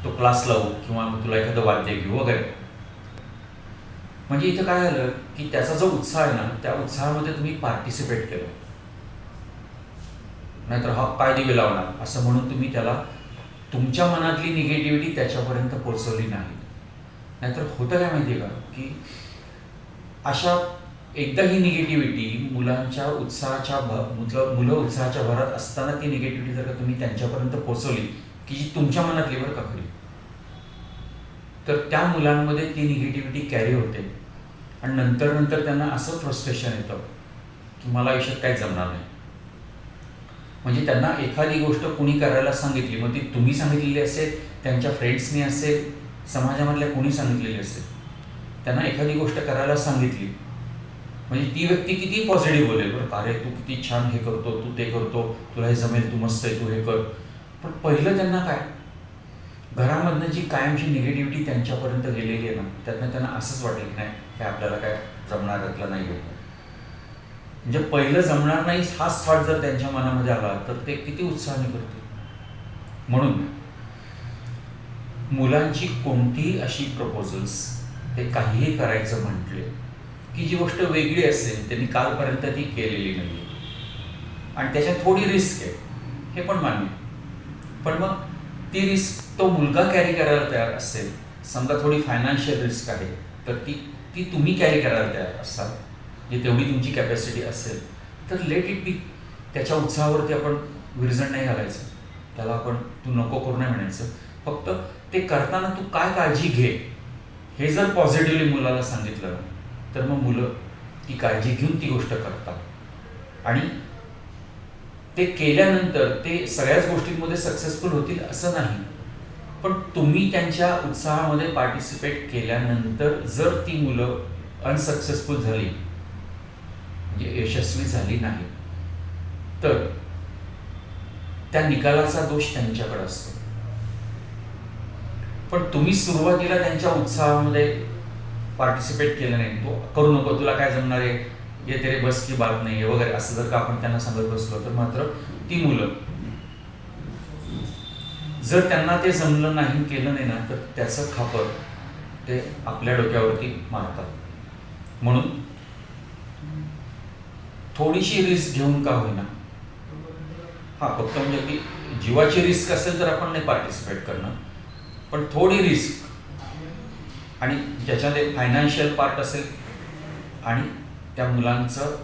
तो क्लास लावू किंवा मग तुला एखादं वाद्य घेऊ वगैरे. म्हणजे इथं काय झालं की त्याचा जो उत्साह आहे ना, त्या उत्साहामध्ये तुम्ही पार्टिसिपेट केलं. नाहीतर हा काय दिवे लावणार असं म्हणून तुम्ही त्याला तुमच्या मनातली निगेटिव्हिटी त्याच्यापर्यंत पोहोचवली नाही. नाहीतर होतं काय माहिती आहे का, की अशा एकदा ही निगेटिव्हिटी मुलांच्या उत्साहाच्या मुलं उत्साहाच्या भरात असताना ती निगेटिव्हिटी जर का तुम्ही त्यांच्यापर्यंत पोहोचवली, की जी तुमच्या मनातली बरं का खरी, तर त्या मुलांमध्ये ती निगेटिव्हिटी कॅरी होते आणि नंतर त्यांना असं फ्रस्ट्रेशन येतं की मला आयुष्यात काहीच जमणार नाही. म्हणजे त्यांना एखादी गोष्ट कुणी करायला सांगितली, मग ती तुम्ही सांगितलेली असेल, त्यांच्या फ्रेंड्सनी असेल, समाजामधल्या कोणी सांगितलेली असेल, त्यांना एखादी गोष्ट करायला सांगितली म्हणजे ती व्यक्ती किती पॉझिटिव्ह बोलेल, बरं अरे तू किती छान हे करतो, तू ते करतो, तुला हे जमेल, तू मस्त आहे, तू हे कर. पण पहिलं त्यांना काय, घरामधनं जी कायमची निगेटिव्हिटी त्यांच्यापर्यंत गेलेली आहे ना, त्यातनं त्यांना असंच वाटेल की नाही काय आपल्याला काय जमणाऱ्यातलं नाही आहे. म्हणजे पहिलं जमणार नाही हाच थॉट जर त्यांच्या मनामध्ये आला तर ते किती उत्साहाने करतील. म्हणून मुलांची कोणतीही अशी प्रपोजल्स, ते काहीही करायचं म्हटले की जी गोष्ट वेगळी असेल, त्यांनी कालपर्यंत ती केलेली नाही आणि त्याच्यात थोडी रिस्क आहे, हे पण मान्य. पण मग ती रिस्क तो मुलगा कॅरी करायला तयार असेल, समजा थोडी फायनान्शियल रिस्क आहे, तर ती तुम्ही कॅरी करायला तयार असाल, जी तेवढी तुमची कॅपॅसिटी असेल, तर लेट इट बी. त्याच्या उत्साहावरती आपण विरजण नाही घालायचं, त्याला आपण तू नको करू नाही म्हणायचं. फक्त ते करताना तू काय काळजी घे हे जर पॉझिटिव्हली मुलाला सांगितलं तर मग मुलं ती काळजी घेऊन ती गोष्ट करतात आणि ते केल्यानंतर ते सगळ्याच गोष्टींमध्ये सक्सेसफुल होतील असं नाही. पण तुम्ही त्यांच्या उत्साहामध्ये पार्टिसिपेट केल्यानंतर जर ती मुलं अनसक्सेसफुल झाली, म्हणजे यशस्वी झाली नाही, तर त्या निकालाचा दोष त्यांच्याकडे असतो. पण तुम्ही सुरुवातीला त्यांच्या उत्साहामध्ये पार्टिसिपेट केलं नाही, तो करू नको, तुला काय जमणार आहे, ये तेरे बस की बात नाही आहे वगैरे असं जर का आपण त्यांना सांगत बसलो, तर मात्र ती मुलं जर त्यांना ते जमलं नाही, केलं नाही ना, तर त्याचं खापर ते आपल्या डोक्यावरती मारतात. म्हणून थोडीशी रिस्क घेऊन का होईना हां, फक्त म्हणजे की जीवाची रिस्क असेल तर आपण नाही पार्टिसिपेट करणं, पण थोडी रिस्क आणि ज्याच्यामध्ये फायनान्शियल पार्ट असेल आणि त्या मुलांचं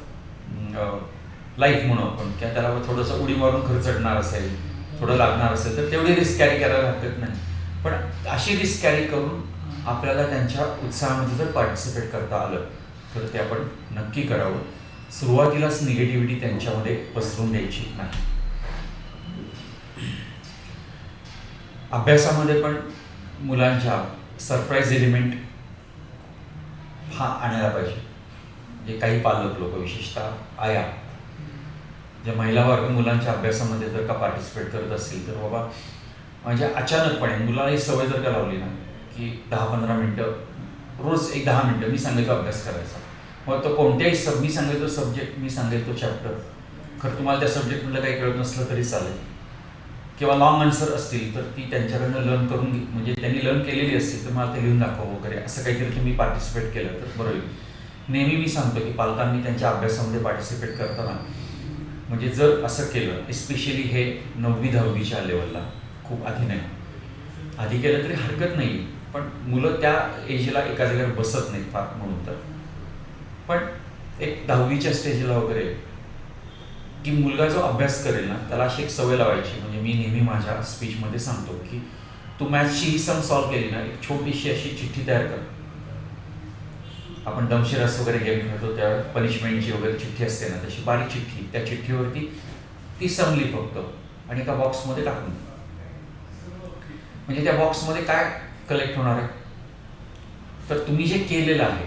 लाईफ म्हणून आपण किंवा त्याला थोडंसं उडी मारून खर्चटणार असेल, थोडं लागणार असेल तर तेवढी रिस्क कॅरी करायला हरकत नाही. पण अशी रिस्क कॅरी करून आपल्याला त्यांच्या उत्साहामध्ये जर पार्टिसिपेट करता आलं तर ते आपण नक्की करावं. सुरुवातीलाच निगेटिव्हिटी त्यांच्यामध्ये पसरून द्यायची नाही. अभ्यासामध्ये पण मुलांच्या सरप्राईज एलिमेंट हा आणायला पाहिजे. जे काही पालक लोक, विशेषतः आया, ज्या महिला वर्ग मुलांच्या अभ्यासामध्ये जर का पार्टिसिपेट करत असतील तर बाबा म्हणजे अचानकपणे मुलाला ही सवय जर का लावली ना की 10-15 मिनटं रोज एक 10 मिनटं मी सांगेल तो अभ्यास करायचा. मग तो कोणत्याही मी सांगेल तो सब्जेक्ट, मी सांगेल तो चॅप्टर, खरं तुम्हाला त्या सब्जेक्टमधलं काही कळत नसलं तरी चालेल, किंवा लॉंग आन्सर असतील तर ती त्यांच्याकडनं लर्न करून म्हणजे त्यांनी लर्न केलेली असतील तर मला ते लिहून दाखवा वगैरे, असं काहीतरी तुम्ही पार्टिसिपेट केलं तर बरं होईल. नेहमी मी सांगतो की पालकांनी त्यांच्या अभ्यासामध्ये पार्टिसिपेट करताना म्हणजे जर असं केलं, एस्पेशली हे 9वी-10वीच्या लेवलला, खूप आधी नाही, आधी केलं तरी हरकत नाही, पण मुलं त्या एजला एका जागेवर बसत नाहीत फार म्हणून तर. पण एक 10वीच्या स्टेजला वगैरे की मुलगा जो अभ्यास करेल ना त्याला अशी एक सवय लावायची. म्हणजे मी नेहमी माझ्या स्पीचमध्ये सांगतो की तू मॅथ्सची ही सम सॉल्व्ह केली ना, एक छोटीशी अशी चिठ्ठी तयार कर. आपण दमशिरास वगैरे गेम खेळतो त्या पनिशमेंटची वगैरे चिठ्ठी असते ना, तशी बारीक चिठ्ठी, त्या चिठ्ठीवरती ती समली फक्त आणि एका बॉक्समध्ये टाकून. म्हणजे त्या बॉक्समध्ये काय कलेक्ट होणार आहे तर तुम्ही जे केलेलं आहे,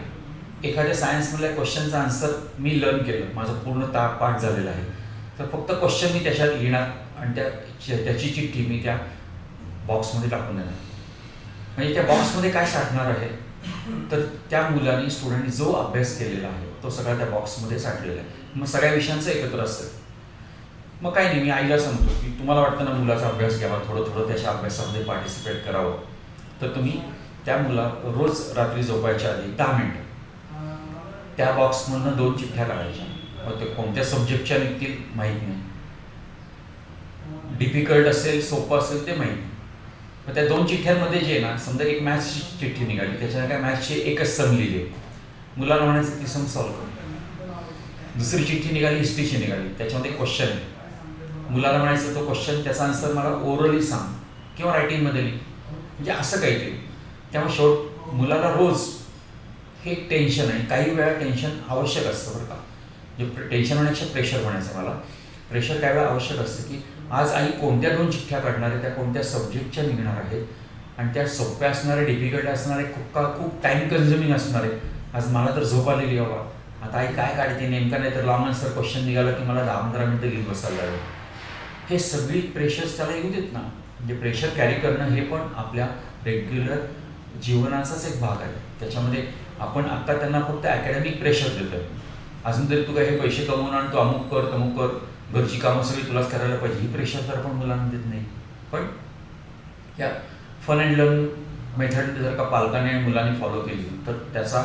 एखाद्या सायन्समधल्या क्वेश्चनचा आन्सर मी लर्न केलं, माझं पूर्ण पाठ झालेलं आहे, तर फक्त क्वेश्चन मी त्याच्यात लिहिणार आणि त्याची चिठ्ठी मी त्या बॉक्समध्ये टाकून देणार. म्हणजे त्या बॉक्समध्ये काय साठणार आहे तर त्या मुलांनी, स्टुडंटनी जो अभ्यास केलेला आहे तो सगळा त्या बॉक्समध्ये साठलेला आहे. मग सगळ्या विषयांचं एकत्र असतं. मग काही नाही, मी आईला सांगतो की तुम्हाला वाटतं ना मुलाचा अभ्यास घ्यावा, थोडं त्याच्या अभ्यासामध्ये पार्टिसिपेट करावं, तर तुम्ही त्या मुला रोज रात्री झोपायच्या आधी 10 मिनिटं त्या बॉक्समधनं 2 चिठ्ठ्या काढायच्या. मग ते कोणत्या सब्जेक्टच्या निघतील माहीत नाही, डिफिकल्ट असेल सोपं असेल ते माहीत नाही. मग त्या 2 चिठ्ठ्यांमध्ये जे ना, समजा एक मॅथ्सची चिठ्ठी निघाली, त्याच्याने काय मॅथ्सची एकच सम लिहिली, मुलाला म्हणायचं ती सम सॉल्व्ह कर. दुसरी चिठ्ठी निघाली, हिस्ट्रीची निघाली, त्याच्यामध्ये क्वेश्चन आहे, मुलाला म्हणायचं तो क्वेश्चन, त्याचा आन्सर मला ओरली सांग किंवा रायटिंगमध्ये लिही. म्हणजे असं काहीतरी. त्यामुळे मुलाला रोज हे टेन्शन आहे. काही वेळा टेन्शन आवश्यक असतं बरं का, म्हणजे टेन्शन होण्यापेक्षा प्रेशर म्हणायचं मला. प्रेशर काही वेळा आवश्यक असतं की आज आई कोणत्या 2 चिठ्ठ्या काढणार आहे, त्या कोणत्या सब्जेक्टच्या निघणार आहेत आणि त्या सोप्या असणारे, डिफिकल्ट असणारे, खूप टाईम कन्झ्युमिंग असणार आहे. आज मला तर झोप आलेली बाबा, आता आई काय काढते नेमका, नाही तर लॉंग आन्सर क्वेश्चन निघाला की मला 10-15 मिनिटं घेऊन बसायला लागेल. हे सगळी प्रेशर्स त्याला येऊ देत ना. म्हणजे प्रेशर कॅरी करणं हे पण आपल्या रेग्युलर जीवनाचाच एक भाग आहे. त्याच्यामध्ये आपण आत्ता त्यांना फक्त अकॅडमिक प्रेशर देतो आहे. अजून तरी तू काय हे पैसे कमवून आणि तू अमुक कर तमुक कर, घरची कामं सगळी तुलाच करायला पाहिजे, ही प्रेशर तर आपण मुलांना देत नाही. पण या फन अँड लर्न मेथड जर का पालकांनी आणि मुलांनी फॉलो केली तर त्याचा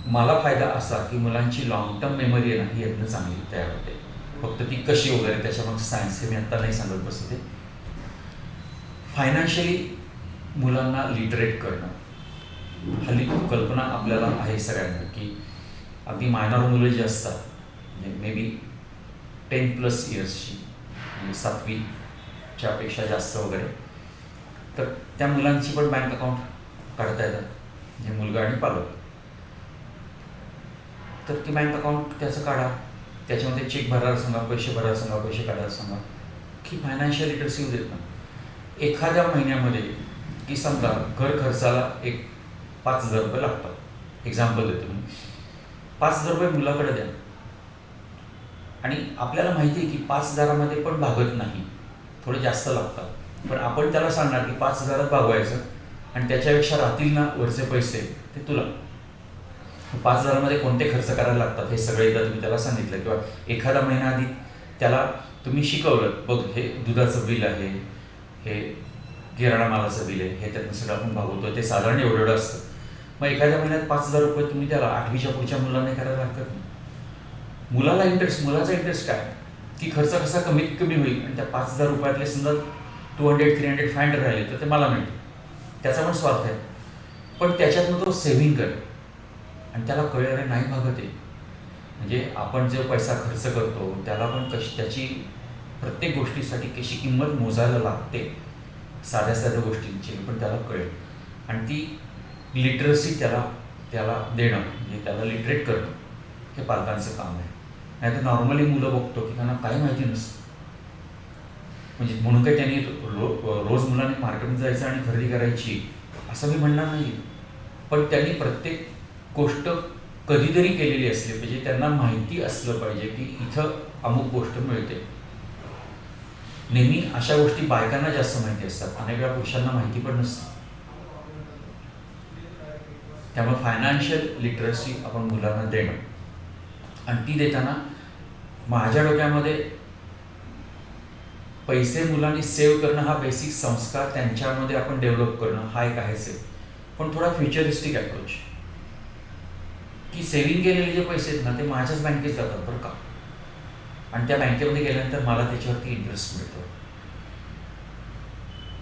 मला फायदा असा की मुलांची लॉंग टर्म मेमरी आहे ना, ही एकदम चांगली तयार होते. फक्त ती कशी वगैरे त्याच्यामागचं सायन्स हे मी आत्ता नाही सांगत बसते. फायनान्शियली मुलांना लिटरेट करणं, हल्ली कल्पना आपल्याला आहे सगळ्यांना की अगदी मायनॉर मुलं जी असतात, म्हणजे मे बी 10+ इयर्सची, म्हणजे 7वीच्या पेक्षा जास्त वगैरे, तर त्या मुलांची पण बँक अकाउंट काढता येतात, म्हणजे मुलगा आणि पालक. तर ती बँक अकाउंट त्याचं काढा, त्याच्यामध्ये चेक भरायला सांगा, पैसे भरायला सांगा, पैसे काढायला सांगा, की फायनान्शियल लिटरसी होऊ देत ना. एखाद्या महिन्यामध्ये की समजा घर खर्चाला एक 5,000 रुपये लागतात, एक्झाम्पल देतो मी, 5,000 रुपये मुलाकडे द्या. आणि आपल्याला माहिती आहे की 5,000मध्ये पण भागत नाही, थोडे जास्त लागतात, पण आपण त्याला सांगणार की 5,000 भागवायचं आणि त्याच्यापेक्षा राहतील ना वरचे पैसे ते तुला. 5,000मध्ये कोणते खर्च करायला लागतात हे सगळे एकदा तुम्ही त्याला सांगितलं, किंवा एखादा महिना आधी त्याला तुम्ही शिकवलं, बघ हे दुधाचं बिल आहे, हे किराणा मालाचं बिल आहे, हे त्यातनं सगळं आपण भागवतो, ते साधारण एवढं असतं. मग एखाद्या महिन्यात 5,000 रुपये तुम्ही त्याला 8वीच्या पुढच्या मुलांना करायला हरकत नाही. मुलाचा इंटरेस्ट काय, की खर्च कसा कमीत कमी होईल आणि त्या 5,000 रुपयातले समजा 200, 300, 500 राहिले तर ते मला मिळते, त्याचा पण स्वार्थ आहे. पण त्याच्यातनं तो सेव्हिंग कर आणि त्याला कळणारे नाही भागत आहे. म्हणजे आपण जो पैसा खर्च करतो त्याला पण त्याची प्रत्येक गोष्टीसाठी कशी किंमत मोजायला लागते, साध्या साध्या गोष्टींची, पण त्याला कळेल. आणि ती लिटरसी त्याला देणं, म्हणजे त्याला लिटरेट करणं, हे पालकांचं काम आहे. नाही तर नॉर्मली मुलं बघतो की त्यांना काही माहिती नसतं. म्हणजे म्हणून काही त्यांनी रोज मुलांनी मार्केटमध्ये जायचं आणि खरेदी करायची असं मी म्हणणार नाही, पण त्यांनी प्रत्येक गोष्ट कधीतरी केलेली असली पाहिजे. त्यांना माहिती असलं पाहिजे की इथं अमुक गोष्ट मिळते. नेहमी अशा गोष्टी बायकांना जास्त माहिती असतात, अनेक वेळा पुरुषांना माहिती पण नसतं. त्यामुळे फायनान्शियल लिटरसी आपण मुलांना देणं, आणि ती देताना माझ्या डोक्यामध्ये पैसे मुलांनी सेव्ह करणं हा बेसिक संस्कार त्यांच्यामध्ये आपण डेव्हलप करणं हा एक आहेच आहे. पण थोडा फ्युचरिस्टिक अप्रोच, की सेव्हिंग केलेले जे पैसे आहेत ना ते माझ्याच बँकेत जातात बरं का, आणि त्या बँकेमध्ये गेल्यानंतर मला त्याच्यावरती इंटरेस्ट मिळतो.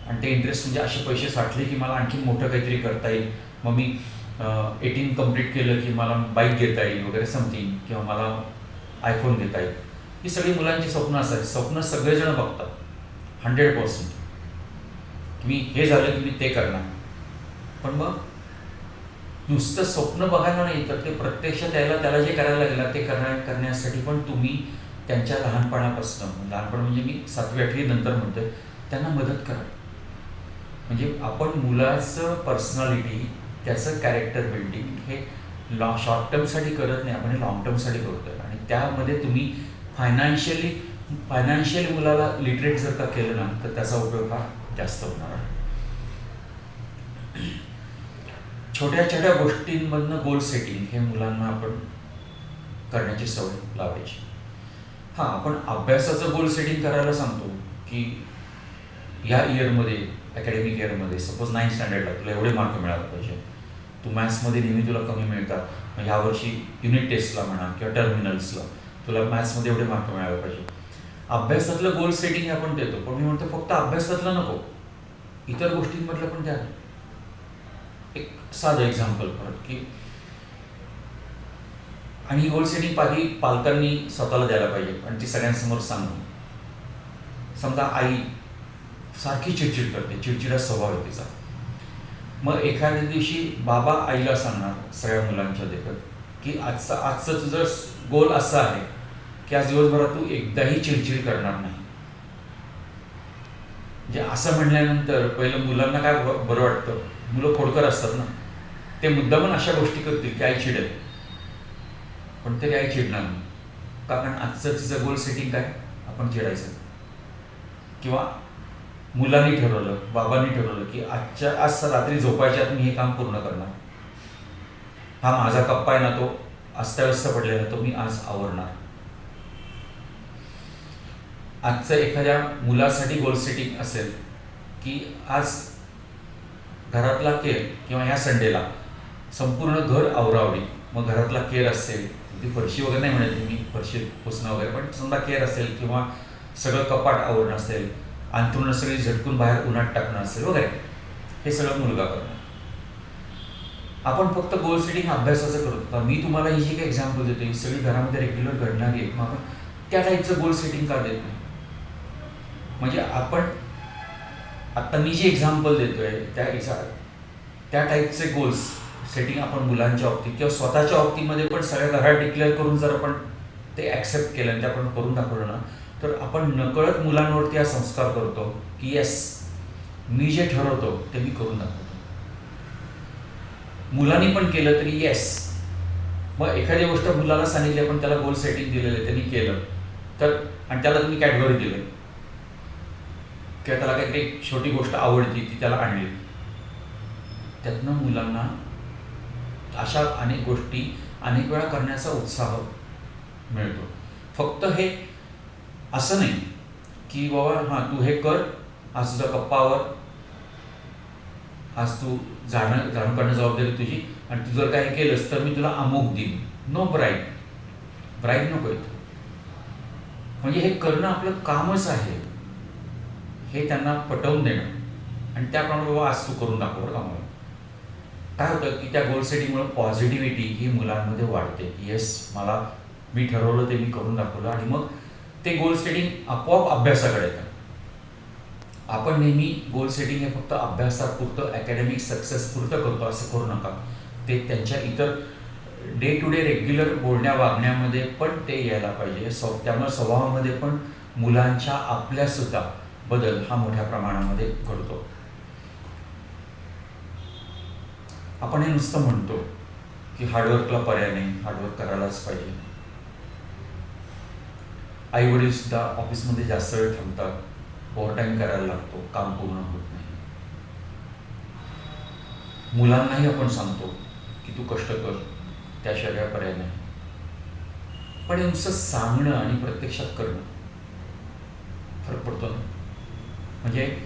आणि ते इंटरेस्ट म्हणजे असे पैसे साठले की मला आणखी मोठं काहीतरी करता येईल. मग मी 18 कंप्लीट केलं की मला बाईक घेता येईल वगैरे समथिंग, किंवा मला आयफोन घेता येईल. ही सगळी मुलांची स्वप्न असतात. स्वप्न सगळेजण बघतात 100%, मी हे झालं की मी ते करणार. पण मग नुसतं स्वप्न बघायला नाही, तर ते प्रत्यक्षात यायला त्याला जे करायला लागलं ते करण्यासाठी पण तुम्ही त्यांच्या लहानपणापासून, लहानपण म्हणजे मी 7वी 8वी नंतर म्हणतोय, त्यांना मदत करा. म्हणजे आपण मुलाचं पर्सनॅलिटी, त्याचं कॅरेक्टर बिल्डिंग हे शॉर्ट टर्मसाठी करत नाही, आपण हे लॉंग टर्मसाठी करतोय. आणि त्यामध्ये तुम्ही फायनान्शियली मुलाला लिटरेट जर का केलं ना तर त्याचा उपयोग हा जास्त होणार आहे. छोट्या छोट्या गोष्टींमधनं गोल सेटिंग हे मुलांना आपण करण्याची सवय लावायची. हां, आपण अभ्यासाचं गोल सेटिंग करायला सांगतो की या इयरमध्ये, अकॅडमिक इयरमध्ये, सपोज 9th स्टँडर्डला तुला एवढे मार्क मिळाले पाहिजे, तू मॅथ्समध्ये नेहमी तुला कमी मिळतात, मग ह्यावर्षी युनिट टेस्टला म्हणा किंवा टर्मिनल्सला तुला मॅथ्समध्ये एवढे मार्क मिळाले पाहिजे. अभ्यासातलं गोल सेटिंग आपण देतो, पण मी म्हणतो फक्त अभ्यासातलं नको, इतर गोष्टींमधलं पण द्या. एक साधं एक्झाम्पल परत की, आणि गोल सेटिंग पालकांनी स्वतःला द्यायला पाहिजे आणि ती सगळ्यांसमोर सांगून. समजा आई सारखी चिडचिड करते, चिडचिडा स्वभाव आहे तिचा. मग एखाद्या दिवशी बाबा आईला सांगणार सगळ्या मुलांच्या देखत की आजचं तुझं गोल असं आहे की आज दिवसभरात तू एकदाही चिडचिड करणार नाही. म्हणजे असं म्हणल्यानंतर पहिलं मुलांना काय बरं वाटतं, मुलं खोडकर असतात ना, ते मुद्दामून अशा गोष्टी करतील की आई चिडेल, पण तरी आई चिडणार नाही. कारण आजचं तिचं गोल सेटिंग काय, आपण चिडायचं. किंवा मुलांनी ठरवलं, बाबांनी ठरवलं की आज रात्री झोपायच्या आत मी हे काम पूर्ण करणार, हा माझा कप्पा आहे ना तो अस्ताव्यस्त पडलेला, तो मी आज आवरणार. आजचं एखाद्या मुलासाठी गोल सेटिंग असेल की आज घरातला केर, किंवा ह्या संडेला संपूर्ण घर आवरावी. मग घरातला केर असेल, ती फरशी वगैरे नाही म्हणत मी, फरशी पुसणं वगैरे, पण समजा केर असेल किंवा सगळं कपाट आवरणं असेल, अंथरुणं सगळी झटकून बाहेर उन्हात टाकणं असेल वगैरे, हे सगळं मुलगा करणार. आपण फक्त गोल सेटिंग अभ्यासाचं करतो. मी तुम्हाला ही जी काही एक्झाम्पल देतो ही सगळी घरामध्ये रेग्युलर घडणारी आहे, मग आपण त्या टाईपचं गोल सेटिंग का देत नाही. म्हणजे आपण आत्ता मी जी एक्झाम्पल देतोय त्या टाईपचे गोल्स सेटिंग आपण मुलांच्या बाबतीत किंवा स्वतःच्या बाबतीमध्ये पण सगळ्या घरात डिक्लेअर करून जर आपण ते ॲक्सेप्ट केलं आणि ते आपण करून दाखवलं ना, तर आपण नकळत मुलांवरती हा संस्कार करतो की येस, मी जे ठरवतो ते मी करून दाखवतो. मुलांनी पण केलं तरी येस. मग एखादी गोष्ट मुलाला सांगितली, आपण त्याला गोल सेटिंग दिलेलं, त्यांनी केलं तर, आणि त्याला तुम्ही कॅडबरी दिली किंवा त्याला काहीतरी छोटी गोष्ट आवडती ती त्याला आणली, त्यातनं मुलांना अशा अनेक गोष्टी अनेक वेळा करण्याचा उत्साह मिळतो. फक्त हे असं नाही की बाबा हां तू हे कर, आज तुझा कप्पावर, आज तू जाणं करणं जबाबदारी तुझी, आणि तू जर काही केलंस तर मी तुला अमुक देईन. नो ब्राईब नको येतो. म्हणजे हे करणं आपलं कामच आहे हे त्यांना पटवून देणं आणि त्याप्रमाणे बाबा आज तू करून दाखव बरं का मला. काय होतं की त्या गोल सेटिंगमुळे पॉझिटिव्हिटी ही मुलांमध्ये वाढते की येस मी ठरवलं ते मी करून दाखवलं आणि मग ते गोल सेटिंग आपोआप अभ्यासाकडे येतं. आपण नेहमी गोल सेटिंग हे फक्त अभ्यासापुरतं अकॅडमिक सक्सेसपुरतं करतो असं करू नका. ते त्यांच्या इतर डे टू डे रेग्युलर बोलण्या वागण्यामध्ये पण ते यायला पाहिजे. त्यामुळे स्वभावामध्ये पण मुलांच्या आपल्यासुद्धा बदल हा मोठ्या प्रमाणामध्ये घडतो. आपण हे नुसतं म्हणतो की हार्डवर्कला पर्याय नाही, हार्डवर्क करायलाच पाहिजे. आई वडील सुद्धा ऑफिसमध्ये जास्त वेळ थांबतात, ओव्हरटाईम करायला लागतो, काम पूर्ण होत नाही. मुलांनाही आपण सांगतो की तू कष्ट कर, त्याशिवाय काय पर्याय नाही. पण हे नुसतं सांगणं आणि प्रत्यक्षात करणं फरक पडतो ना. म्हणजे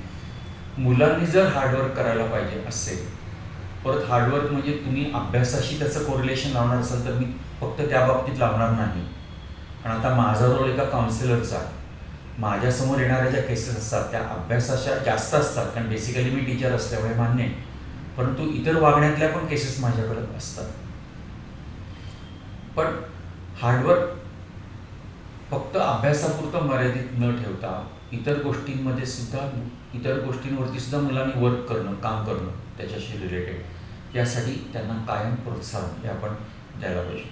मुलांनी जर हार्डवर्क करायला पाहिजे असेल, परत हार्डवर्क म्हणजे तुम्ही अभ्यासाशी त्याचं कोरिलेशन लावणार असाल तर मी फक्त त्या बाबतीत लावणार नाही. कारण आता माझा रोल एका काउन्सिलरचा, माझ्यासमोर येणाऱ्या ज्या केसेस असतात त्या अभ्यासाच्या जास्त असतात, कारण बेसिकली मी टीचर असल्यामुळे मान्य आहे. परंतु इतर वागण्यातल्या पण केसेस माझ्याकडे असतात. पण हार्डवर्क फक्त अभ्यासापुरतं मर्यादित न ठेवता इतर गोष्टींवरती सुद्धा मुलांनी वर्क करणं, काम करणं त्याच्याशी रिलेटेड, यासाठी त्यांना कायम प्रोत्साहन हे आपण द्यायला पाहिजे.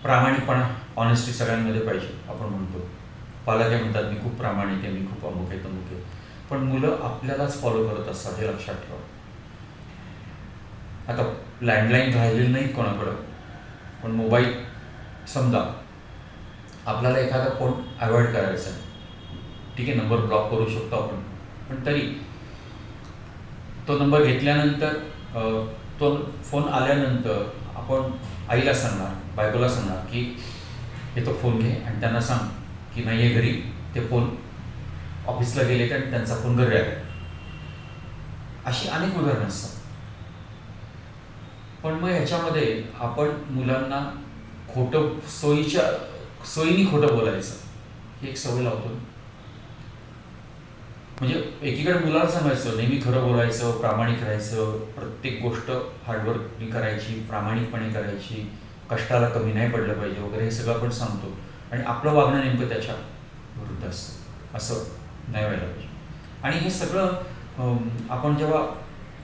प्रामाणिकपणा, ऑनेस्टी सगळ्यांमध्ये पाहिजे. आपण म्हणतो पालक हे म्हणतात मी खूप प्रामाणिक आहे, मी खूप अमुक आहे तमुक आहे, पण मुलं आपल्यालाच फॉलो करत असतात हे लक्षात ठेवा. आता लँडलाईन राहिलेली नाहीत कोणाकडं, पण मोबाईल समजा आपल्याला एखादा फोन अवॉइड करायचा आहे, ठीक आहे, नंबर ब्लॉक करू शकतो आपण, पण तरी तो नंबर घेतल्यानंतर तो फोन आल्यानंतर आपण आईला सांगणार, बायकोला सांगणार की हे तो फोन घे आणि त्यांना सांग की नाही आहे घरी, ते फोन ऑफिसला गेले तर त्यांचा फोन घरी आला. अशी अनेक उदाहरणं असतात. पण मग ह्याच्यामध्ये आपण मुलांना सोयीनी खोटं बोलायचं ही एक सवय लावतो. म्हणजे एकीकडे मुलाला सांगायचं नेहमी खरं बोलायचं, प्रामाणिक राहायचं, प्रत्येक गोष्ट हार्डवर्कनी करायची, प्रामाणिकपणे करायची, कष्टाला कमी नाही पडलं पाहिजे वगैरे, हे सगळं आपण सांगतो आणि आपलं वागणं नेमकं त्याच्या विरुद्ध असतं. असं नाही व्हायला पाहिजे. आणि हे सगळं आपण जेव्हा,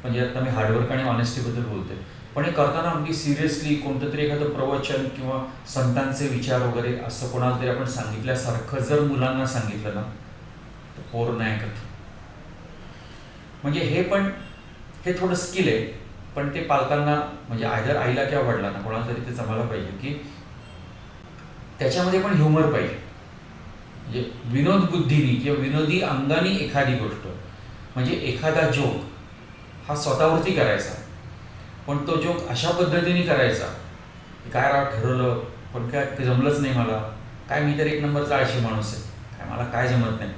म्हणजे आता मी हार्डवर्क आणि ऑनेस्टीबद्दल बोलतोय, पण हे करताना अगदी सिरियसली कोणतं तरी एखादं प्रवचन किंवा संतांचे विचार वगैरे असं कोणाला तरी आपण सांगितल्यासारखं जर मुलांना सांगितलं ना तर पोर नाही ऐकत. म्हणजे हे थोडं स्किल आहे, पण ते पालकांना म्हणजे आयदर आईला किंवा वडिलांना कोणाला तरी ते जमायला पाहिजे की त्याच्यामध्ये पण ह्युमर पाहिजे. म्हणजे विनोद बुद्धीनी किंवा विनोदी अंगाने एखादी गोष्ट, म्हणजे एखादा जोक हा स्वतःवरती करायचा, पण तो जोक अशा पद्धतीने करायचा की काय राव ठरवलं पण काय ते जमलंच नाही मला, काय मी तर एक नंबरचा आळशी माणूस आहे, काय मला काय जमत नाही.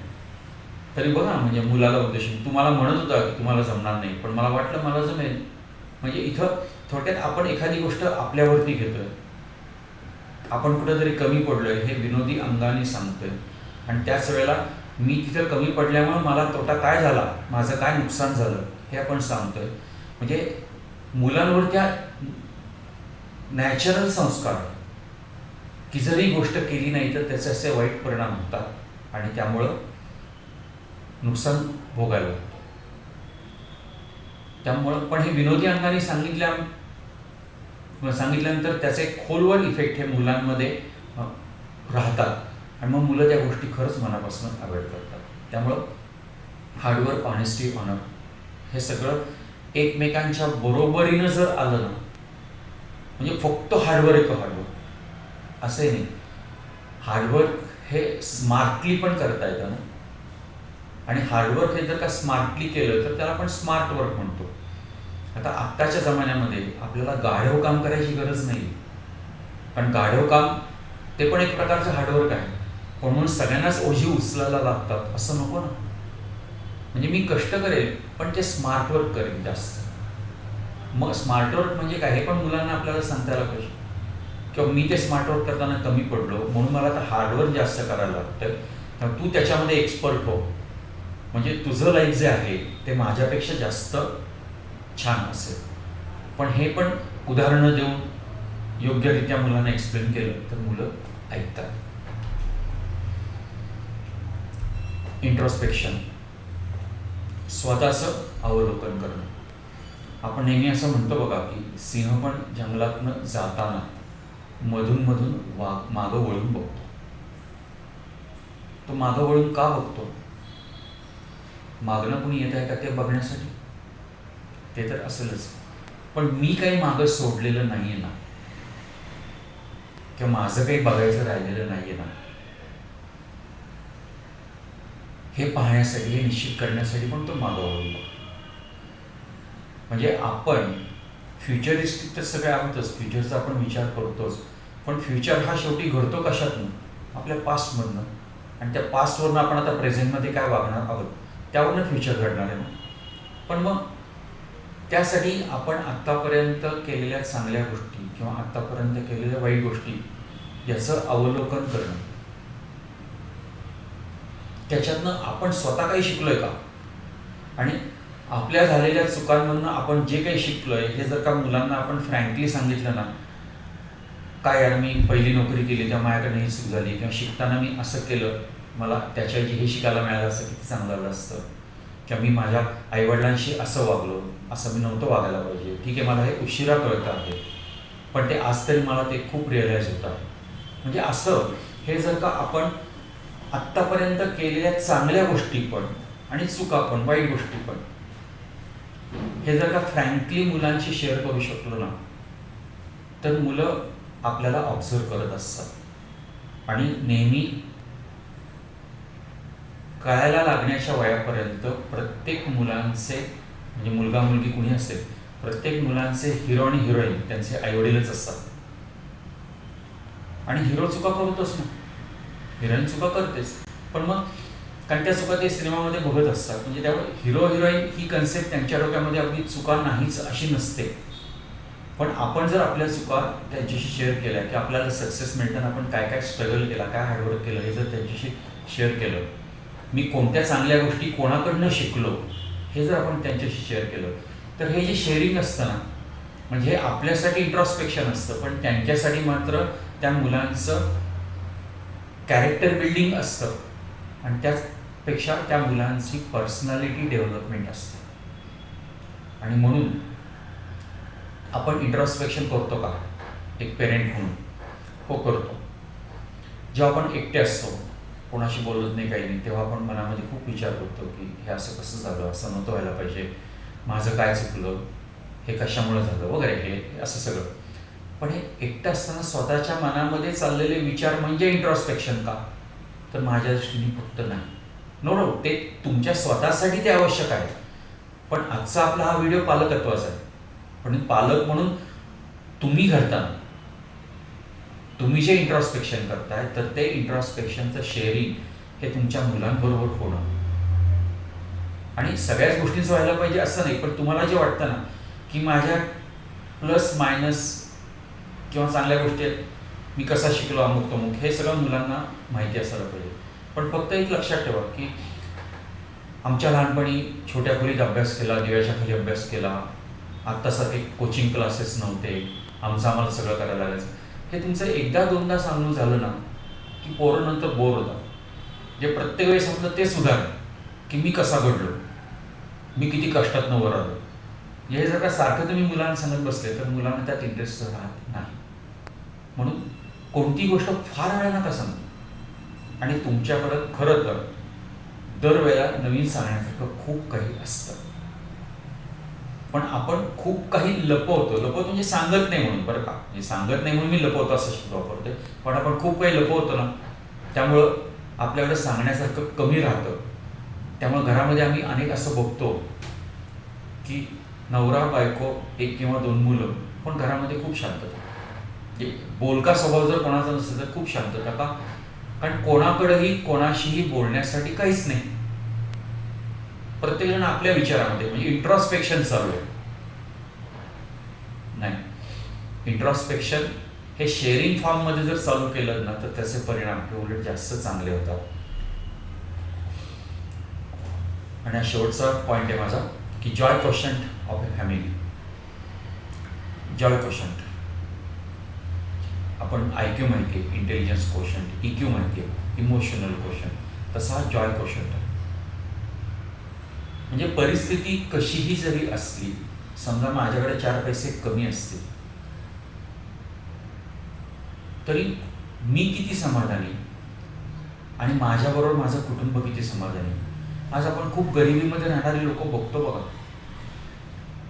तरी बघा म्हणजे मुलाला उद्देशून तुम्हाला म्हणत होता की तुम्हाला जमणार नाही, पण मला वाटलं मला जमेल. म्हणजे इथं थोडक्यात आपण एखादी गोष्ट आपल्यावरती घेतोय, आपण कुठंतरी कमी पडलोय हे विनोदी अंगाने सांगतोय, आणि त्याच वेळेला मी तिथं कमी पडल्यामुळे मला तोटा काय झाला, माझं काय नुकसान झालं हे आपण सांगतोय. म्हणजे मुलांवर त्या नॅचरल संस्कार की जर ही गोष्ट केली नाही तर त्याचे असे वाईट परिणाम होतात आणि त्यामुळं नुकसान भोगायला लागतं. त्यामुळं पण हे विनोदी अंगाने सांगितल्यानंतर त्याचे खोलवर इफेक्ट हे मुलांमध्ये राहतात आणि मग मुलं त्या गोष्टी खरंच मनापासून अवॉइड करतात. त्यामुळं हार्डवर्क, ऑनेस्टी, ऑनर हे सगळं एकमेकांच्या बरोबरीनं जर आलं ना, म्हणजे फक्त हार्डवर्क असंही नाही, हार्डवर्क हे स्मार्टली पण करता येतं ना. आणि हार्डवर्क हे जर का स्मार्टली केलं तर त्याला आपण स्मार्ट वर्क म्हणतो. आता आत्ताच्या जमान्यामध्ये आपल्याला गाढव काम करायची गरज नाही, कारण गाढव काम ते पण एक प्रकारचं हार्डवर्क आहे, पण म्हणून सगळ्यांनाच ओझी उचलायला लागतात असं नको ना. म्हणजे मी कष्ट करेल पण ते स्मार्ट वर्क करेल जास्त. मग स्मार्ट वर्क म्हणजे काय हे पण मुलांना आपल्याला सांगता आलं पाहिजे. किंवा मी ते स्मार्ट वर्क करताना कमी पडलो म्हणून मला आता हार्डवर्क जास्त करायला लागतं, तर तू त्याच्यामध्ये एक्सपर्ट हो, म्हणजे तुझं लाईफ जे आहे ते माझ्यापेक्षा जास्त छान असेल. पण हे पण उदाहरणं देऊन योग्यरित्या मुलांना एक्सप्लेन केलं तर मुलं ऐकतात. इंट्रोस्पेक्शन, स्वतःचं अवलोकन करणं. आपण नेहमी असं म्हणतो बघा की सिंह पण जंगलातनं जाताना मधून मधून मागं वळून बघतो. तो मागं वळून का बघतो? मागणं कुणी येत आहे का ते बघण्यासाठी? ते तर असेलच, पण मी काही मागं सोडलेलं नाहीये ना, किंवा माझं काही बघायचं राहिलेलं नाहीये ना, हे पाहण्यासाठी, हे निश्चित करण्यासाठी पण तो मागं वळून बघतो. म्हणजे आपण फ्युचरिस्टिक तर सगळे आहोतच, फ्युचरचा आपण विचार करतोच, पण फ्युचर हा शेवटी घडतो कशातून? आपल्या पास्टमधनं. आणि त्या पास्टवरनं आपण आता प्रेझेंटमध्ये काय वागणार आहोत त्यावरनं फ्युचर घडणार आहे ना. पण मग त्यासाठी आपण आत्तापर्यंत केलेल्या चांगल्या गोष्टी किंवा आत्तापर्यंत केलेल्या वाईट गोष्टी याचं अवलोकन करणं, त्याच्यातनं आपण स्वतः काही शिकलोय का, आणि आपल्या झालेल्या चुकांमधनं आपण जे काही शिकलोय हे जर का मुलांना आपण फ्रँकली सांगितलं ना, काय यार मी पहिली नोकरी केली तेव्हा माझ्याकडनं ही चूक झाली, किंवा शिकताना मी असं केलं, मला त्याच्याऐवजी हे शिकायला मिळालं असतं किती चांगलं झालं असतं, किंवा मी माझ्या आईवडिलांशी असं वागलो, असं मी नव्हतं वागायला पाहिजे. ठीक आहे, मला हे उशिरा कळतं आहे, पण ते आज तरी मला ते खूप रिअलाईज होत आहे. म्हणजे असं हे जर का आपण आत्तापर्यंत केलेल्या चांगल्या गोष्टी पण आणि चुका पण, वाईट गोष्टी पण, हे जर का फ्रँकली मुलांशी शेअर करू शकलो ना, तर मुलं आपल्याला ऑब्झर्व करत असतात आणि नेहमी कळायला लागण्याच्या वयापर्यंत प्रत्येक मुलांचे, म्हणजे मुलगा मुलगी कुणी असेल, प्रत्येक मुलांचे हिरो आणि हिरोईन त्यांचे आईवडीलच असतात. आणि हिरो चुका करतोच ना, हिरोईन चुका करतेच, पण मग कारण त्या चुका ते सिनेमामध्ये बघत असतात. म्हणजे त्यामुळे हिरो हिरोईन ही कन्सेप्ट त्यांच्या डोक्यामध्ये अगदी चुका नाहीच अशी नसते. पण आपण जर आपल्या चुका त्यांच्याशी शेअर केल्या की आपल्याला सक्सेस मिळताना आपण काय काय स्ट्रगल केला, काय हार्डवर्क केलं, हे जर त्यांच्याशी शेअर केलं, मी कोणत्या चांगल्या गोष्टी कोणाकडनं शिकलो हे जर आपण त्यांच्याशी शेअर केलं, तर हे जे शेअरिंग असतं ना, म्हणजे हे आपल्यासाठी इंट्रॉस्पेक्शन असतं, पण त्यांच्यासाठी मात्र त्या मुलांचं कॅरेक्टर बिल्डिंग असतं, आणि त्याचपेक्षा त्या मुलांची पर्सनॅलिटी डेव्हलपमेंट असते. आणि म्हणून आपण इंट्रॉस्पेक्शन करतो का एक पेरेंट म्हणून? हो, करतो. जेव्हा आपण एकटे असतो, कोणाशी बोलत नाही, काही नाही, तेव्हा आपण मनामध्ये खूप विचार करतो की हे असं कसं झालं, असं नव्हतं व्हायला पाहिजे, माझं काय चुकलं, हे कशामुळे झालं वगैरे, हे असं सगळं. पण हे एकटं असताना स्वतःच्या मनामध्ये चाललेले विचार म्हणजे इंट्रॉस्पेक्शन का? तर माझ्या दृष्टीने फक्त नाही. नो डाऊट ते तुमच्या स्वतःसाठी ते आवश्यक आहे, पण आजचा आपला हा व्हिडिओ पालकत्वाचा आहे. पण पालक म्हणून तुम्ही घडताना तुम्ही जे इंट्रॉस्पेक्शन करताय, तर ते इंट्रॉस्पेक्शनचं शेअरिंग हे तुमच्या मुलांबरोबर होणं. आणि सगळ्याच गोष्टींचं व्हायला पाहिजे असं नाही, पण तुम्हाला जे वाटतं ना की माझ्या प्लस मायनस किंवा चांगल्या गोष्टी आहेत, मी कसा शिकलो अमुक तमुक, हे सगळं मुलांना माहिती असायला पाहिजे. पण फक्त एक लक्षात ठेवा की आमच्या लहानपणी छोट्या खोलीत अभ्यास केला, दिव्याच्या खाली अभ्यास केला, आत्तासारखे कोचिंग क्लासेस नव्हते, आम्हाला सगळं करायला लागायचं. हे तुमचं एकदा दोनदा सांगून झालं ना की पोरं नंतर बोर होतात. जे प्रत्येक वेळेस आपलं ते सुधार की मी कसा घडलो, मी किती कष्टातनं वर आलो, हे जर का सारखं तुम्ही मुलांना सांगत बसले तर मुलांना त्यात इंटरेस्ट राहत नाही. म्हणून कोणती गोष्ट फार वेळा नका सांगू. आणि तुमच्याकडं खरं तर दरवेळेला नवीन सांगण्यासारखं खूप काही असतं, पण आपण खूप काही लपवतो म्हणजे सांगत नाही म्हणून, बरं का, म्हणजे सांगत नाही म्हणून मी लपवतो असं शब्द वापरते, पण आपण खूप काही लपवतो ना, त्यामुळं आपल्याकडे सांगण्यासारखं कमी राहतं. त्यामुळे घरामध्ये आम्ही अनेक असं बघतो की नवरा बायको, एक किंवा दोन मुलं, पण घरामध्ये खूप शांतता. बोलका स्वभाव जर कोणाचा नसेल तर खूप शांतता का? कारण कोणाकडेही कोणाशीही बोलण्यासाठी काहीच नाही. प्रत्येकजण आपल्या विचारामध्ये, म्हणजे इंट्रॉस्पेक्शन चालू आहे. नाही, इंट्रॉस्पेक्शन हे शेअरिंग फॉर्ममध्ये जर चालू केलं ना तर त्याचे परिणाम हे उलट जास्त चांगले होतात. आणि हा शेवटचा पॉईंट आहे माझा की Joy quotient of A family. Joy quotient आपण IQ माहिती आहे, इंटेलिजन्स क्वोशंट, EQ माहिती आहे, इमोशनल क्वोशंट, तसा जॉय क्वोशंट आहे. म्हणजे परिस्थिती कशीही जरी असली, समजा माझ्याकडे 4 पैसे कमी असतील तरी मी किती समाधानी आणि माझ्याबरोबर माझं कुटुंब किती समाधानी. आज आपण खूप गरिबीमध्ये राहणारे लोक बघतो बघा,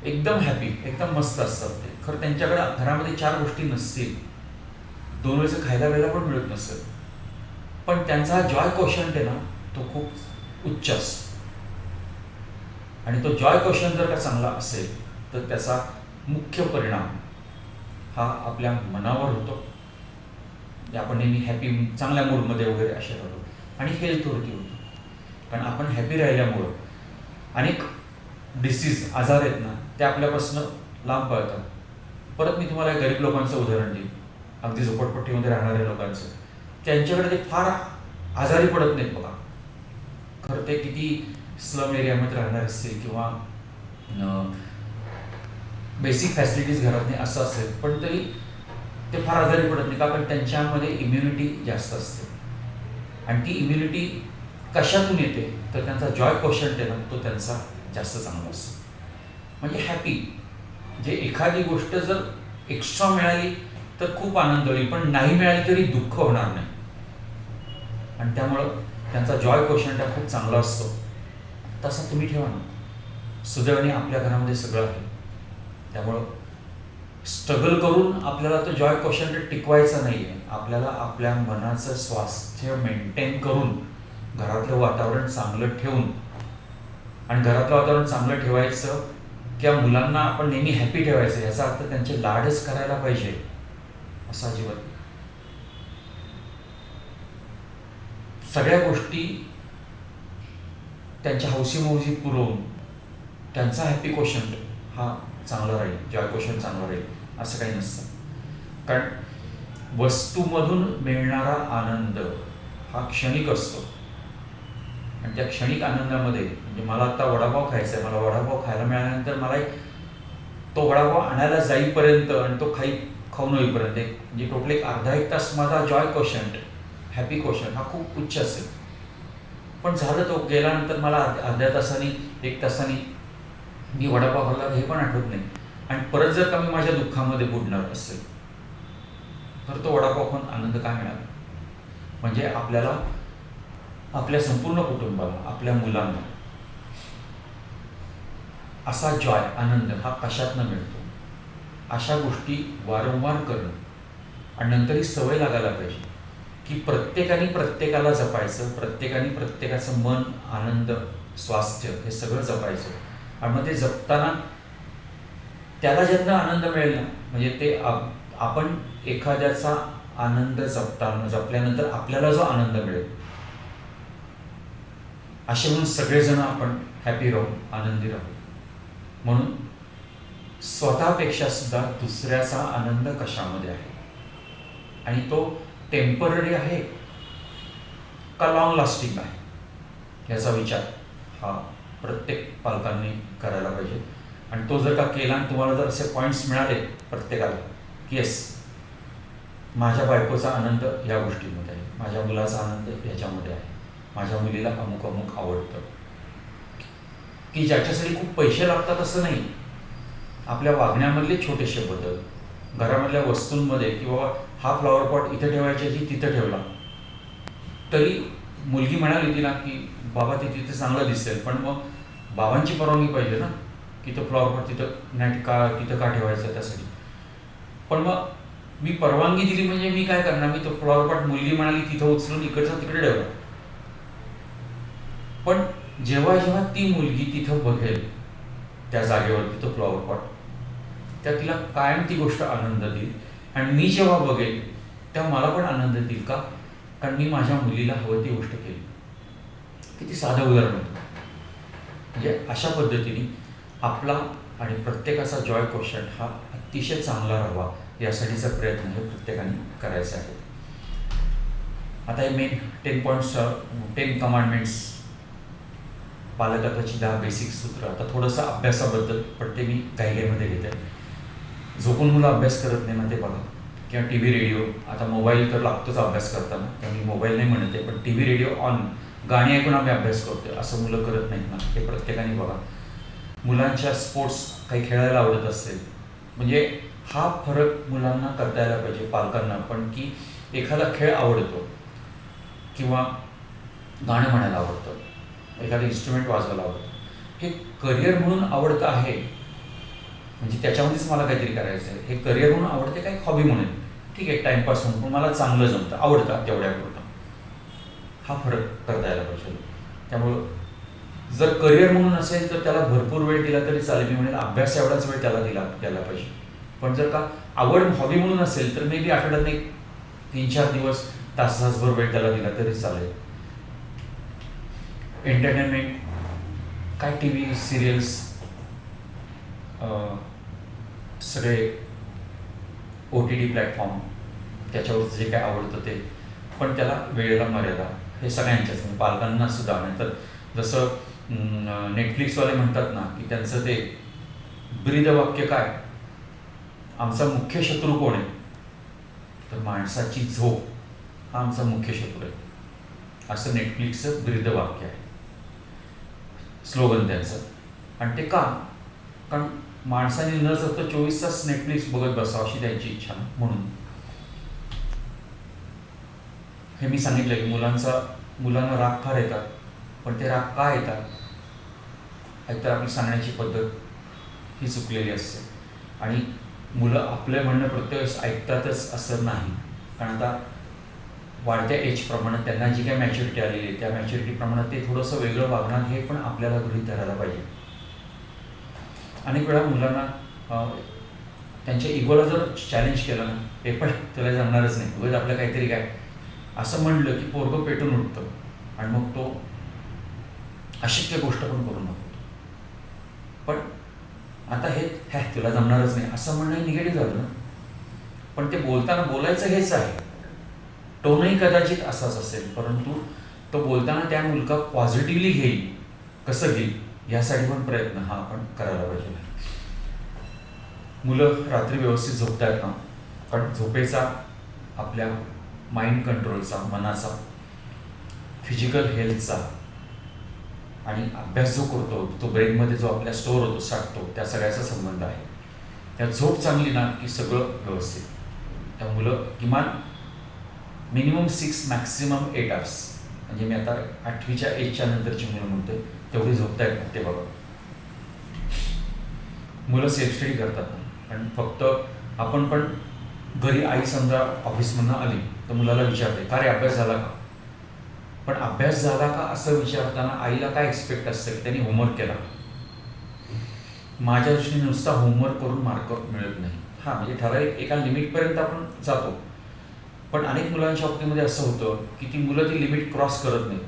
एकदम हॅपी, एकदम मस्त असतात ते. खरं त्यांच्याकडे घरामध्ये 4 गोष्टी नसतील, 2 वेळेचं खायला वेळेला पण मिळत नसेल, पण त्यांचा जॉय क्वोशंट आहे ना तो खूप उच्च असतो. आणि तो जॉय क्वोशंट जर का चांगला असेल तर त्याचा मुख्य परिणाम हा आपल्या मनावर होतो. आपण नेहमी हॅपी, चांगल्या मूडमध्ये वगैरे असे राहतो. आणि हेल्थवरती होतो, कारण आपण हॅपी राहिल्यामुळं अनेक डिसीज, आजार आहेत ना ते आपल्यापासून लांब पळतात. परत मी तुम्हाला गरीब लोकांचं उदाहरण देईन, अगदी झोपडपट्टीमध्ये राहणाऱ्या लोकांचं. त्यांच्याकडे ते फार आजारी पडत नाहीत बघा. खरं ते किती स्लम एरियामध्ये राहणार असतील किंवा बेसिक फॅसिलिटीज घरात नाही असं असेल, पण तरी ते फार आजारी पडत नाही का, कारण त्यांच्यामध्ये इम्युनिटी जास्त असते. आणि ती इम्युनिटी कशातून येते तर त्यांचा जॉय क्वोशंट आहे ना तो त्यांचा जास्त चांगला असतो. म्हणजे हॅपी, जे एखादी गोष्ट जर एक्स्ट्रा मिळाली तर खूप आनंद होईल, पण नाही मिळाली तरी दुःख होणार नाही. आणि त्यामुळं त्यांचा जॉय क्वोशंट हा खूप चांगला असतो. तसा तुम्ही ठेवा ना. सुदैवाने आपल्या घरामध्ये सगळं आहे, त्यामुळं स्ट्रगल करून आपल्याला तो जॉय क्वोशंट टिकवायचा नाही आहे. आपल्याला आपल्या मनाचं स्वास्थ्य मेंटेन करून घरातलं वातावरण चांगलं ठेवून, आणि घरातलं वातावरण चांगलं ठेवायचं किंवा मुलांना आपण नेहमी हॅपी ठेवायचं, याचा अर्थ त्यांचे लाडच करायला पाहिजे असं अजिबात. सगळ्या गोष्टी त्यांच्या हौसीमौजी पुरवून त्यांचा हॅपी क्वोशंट हा चांगला राहील, जॉय क्वोशंट चांगला राहील असं काही नसतं. कारण वस्तूमधून मिळणारा आनंद हा क्षणिक असतो. आणि त्या क्षणिक आनंदामध्ये, म्हणजे मला आता वडापाव खायचा आहे, मला वडापाव खायला मिळाल्यानंतर मला तो वडापाव आणायला जाईपर्यंत आणि तो खाऊन होईपर्यंत म्हणजे टोटल एक अर्धा 1 तास माझा जॉय क्वोशंट, हॅपी क्वोशंट हा खूप उच्च असेल. पण झालं, तो गेल्यानंतर मला अर्ध्या तासाने 1 तासाने मी वडापाव खाल्ला हे पण आठवत नाही. आणि परत जर का मी माझ्या दुःखामध्ये बुडणार असेल तर तो वडापाव खाऊन आनंद काय मिळाला. म्हणजे आपल्याला, आपल्या संपूर्ण कुटुंबाला, आपल्या मुलांना असा जॉय, आनंद हा कशातनं मिळतो. अशा गोष्टी वारंवार करणं आणि नंतर ही सवय लागायला पाहिजे की प्रत्येकाने प्रत्येकाला जपायचं, प्रत्येकाने प्रत्येकाचं मन, आनंद, स्वास्थ्य हे सगळं जपायचं. आणि मग ते जपताना त्याला ज्यातनं आनंद मिळेल ना, म्हणजे ते आपण एखाद्याचा आनंद जपल्यानंतर आपल्याला जो आनंद मिळेल, असे म्हणून सगळेजण आपण हॅपी राहू, आनंदी राहू. म्हणून स्वतःपेक्षा सुद्धा दुसऱ्याचा आनंद कशामध्ये आहे आणि तो टेम्पररी आहे का लॉंग लास्टिंग आहे याचा विचार हा प्रत्येक पालकांनी करायला पाहिजे. आणि तो जर का केला आणि तुम्हाला जर असे पॉईंट्स मिळाले प्रत्येकाला की येस, माझ्या बायकोचा आनंद या गोष्टीमध्ये आहे, माझ्या मुलाचा आनंद ह्याच्यामध्ये आहे, माझ्या मुलीला अमुक अमुक आवडतं, की ज्याच्यासाठी खूप पैसे लागतात असं नाही. आपल्या वागण्यामधले छोटेसे बदल, घरामधल्या वस्तूंमध्ये, किंवा हा फ्लॉवर पॉट इथे ठेवायच्या जी तिथं ठेवला तरी मुलगी म्हणाली तिला की बाबा ते तिथे चांगलं दिसेल, पण मग बाबांची परवानगी पाहिजे ना की तो फ्लॉवर पॉट तिथं नाही का, तिथं का ठेवायचं त्यासाठी. पण मग मी परवानगी दिली म्हणजे मी काय करणार, मी तो फ्लॉवर पॉट मुलगी म्हणाली तिथं उचलून इकडचा तिकडे ठेवला. पण जेव्हा जेव्हा ती मुलगी तिथं बघेल त्या जागेवरती तो फ्लॉवर पॉट, त्या तिला कायम ती गोष्ट आनंद देईल. आणि मी जेव्हा बघेल तेव्हा मला पण आनंद देईल का, कारण मी माझ्या मुलीला हवं ती गोष्ट केली. किती साधं उदाहरण होतं. म्हणजे अशा पद्धतीने आपला आणि प्रत्येकाचा जॉय क्वोशंट हा अतिशय चांगला राहावा यासाठीचा प्रयत्न हे प्रत्येकाने करायचा आहे. आता हे मेन 10 पॉईंट्स, 10 कमांडमेंट्स, पालकत्वाची 10 बेसिक सूत्र. आता थोडंसं अभ्यासाबद्दल, पण ते मी गाईमध्ये घेते. झोपून मुलं अभ्यास करत नाही ना, ते बघा. किंवा टी व्ही, रेडिओ. आता मोबाईल तर लागतोच अभ्यास करताना, तर मी मोबाईल नाही म्हणते, पण टी व्ही, रेडिओ ऑन, गाणी ऐकून आम्ही अभ्यास करतोय असं मुलं करत नाहीत ना, हे प्रत्येकाने बघा. मुलांच्या स्पोर्ट्स काही खेळायला आवडत असेल, म्हणजे हा फरक मुलांना करता यायला पाहिजे, पालकांना पण, की एखादा खेळ आवडतो किंवा गाणं म्हणायला आवडतं, एखादं इन्स्ट्रुमेंट वाजवायला आवडतं, हे करिअर म्हणून आवडतं आहे, म्हणजे त्याच्यामध्येच मला काहीतरी करायचं आहे, हे करिअर म्हणून आवडते काय हॉबी म्हणून, ठीक आहे, टाइमपास म्हणून, पण मला चांगलं जमतं, आवडतं तेवढ्यापुरतं, हा फरक करता यायला पाहिजे. त्यामुळं जर करिअर म्हणून असेल तर त्याला भरपूर वेळ दिला तरी चालेल, मी म्हणेल अभ्यास एवढाच वेळ त्याला द्यायला पाहिजे. पण जर का आवड हॉबी म्हणून असेल तर मे बी आठवड्यात एक 3-4 दिवस तासभर वेळ त्याला दिला तरी चालेल. एंटरटेनमेंट काय, टी व्ही, सिरियल्स, सगळे OTT प्लॅटफॉर्म, त्याच्यावर जे काय आवडतं ते, पण त्याला वेळेला मर्यादा, हे सगळ्यांच्याच, पालकांना सुद्धा. नाही तर जसं नेटफ्लिक्सवाले म्हणतात ना, की त्यांचं ते ब्रीदवाक्य काय, आमचा मुख्य शत्रू कोण आहे, तर माणसाची झोप हा आमचा मुख्य शत्रू आहे, असं नेटफ्लिक्सचं ब्रीदवाक्य आहे, स्लोगन त्यांचं. आणि ते का, कारण माणसाने न जगता 24 तास नेटफ्लिक्स बघत बसावं अशी त्यांची इच्छा, म्हणून हे मी सांगितलं की मुलांना राग फार येतात, पण ते राग का येतात, एकतर आपली सांगण्याची पद्धत ही चुकलेली असते, आणि मुलं आपलं म्हणणं प्रत्येक वेळेस ऐकतातच असं नाही, कारण आता वाढत्या एजप्रमाणे त्यांना जी काय मॅच्युरिटी आलेली आहे, त्या मॅच्युरिटीप्रमाणे ते थोडंसं वेगळं वागणार, हे पण आपल्याला गृहीत धरायला पाहिजे. अनेक वेळा मुलांना त्यांच्या इगोला जर चॅलेंज केलं ना, हे पण त्याला जमणारच नाही, उगाच आपलं काहीतरी काय असं म्हणलं की पोरगं पेटून उठतं, आणि मग तो अशक्य गोष्ट पण करू नको. पण आता हे तुला जमणारच नाही असं म्हणणं निगेटिव्ह झालं ना, पण ते बोलताना बोलायचं हेच आहे, टोनही कदाचित असाच असेल, परंतु तो बोलताना त्या मुलगा पॉझिटिव्हली घेईल, कसं घेईल यासाठी पण प्रयत्न हा आपण करायला पाहिजे. मुलं रात्री व्यवस्थित झोपतायत ना, पण झोपेचा आपल्या माइंड कंट्रोलचा, मनाचा, फिजिकल हेल्थचा, आणि अभ्यास जो करतो तो ब्रेनमध्ये जो आपल्या स्टोअर होतो, साठतो, त्या सगळ्याचा संबंध आहे. त्या झोप चांगली ना की सगळं व्यवस्थित. त्या मुलं किमान मिनिमम 6 मॅक्सिमम 8 आवर्स, म्हणजे मी आता 8वीच्या एजच्या नंतरची मुलं म्हणते, तेवढी झोपतायत ना ते बघा. मुलं सेल्फ स्टडी करतात ना, आणि फक्त आपण पण घरी, आई समजा ऑफिसमधून आली तर मुलाला विचारते का रे अभ्यास झाला का, पण अभ्यास झाला का असं विचारताना आईला काय एक्सपेक्ट असतं की त्यांनी होमवर्क केला. माझ्या दृष्टीने नुसता होमवर्क करून मार्क मिळत नाही. हां, म्हणजे ठराविक एका लिमिटपर्यंत आपण जातो, पण अनेक मुलांच्या बाबतीमध्ये असं होतं की ती मुलं ती लिमिट क्रॉस करत नाही,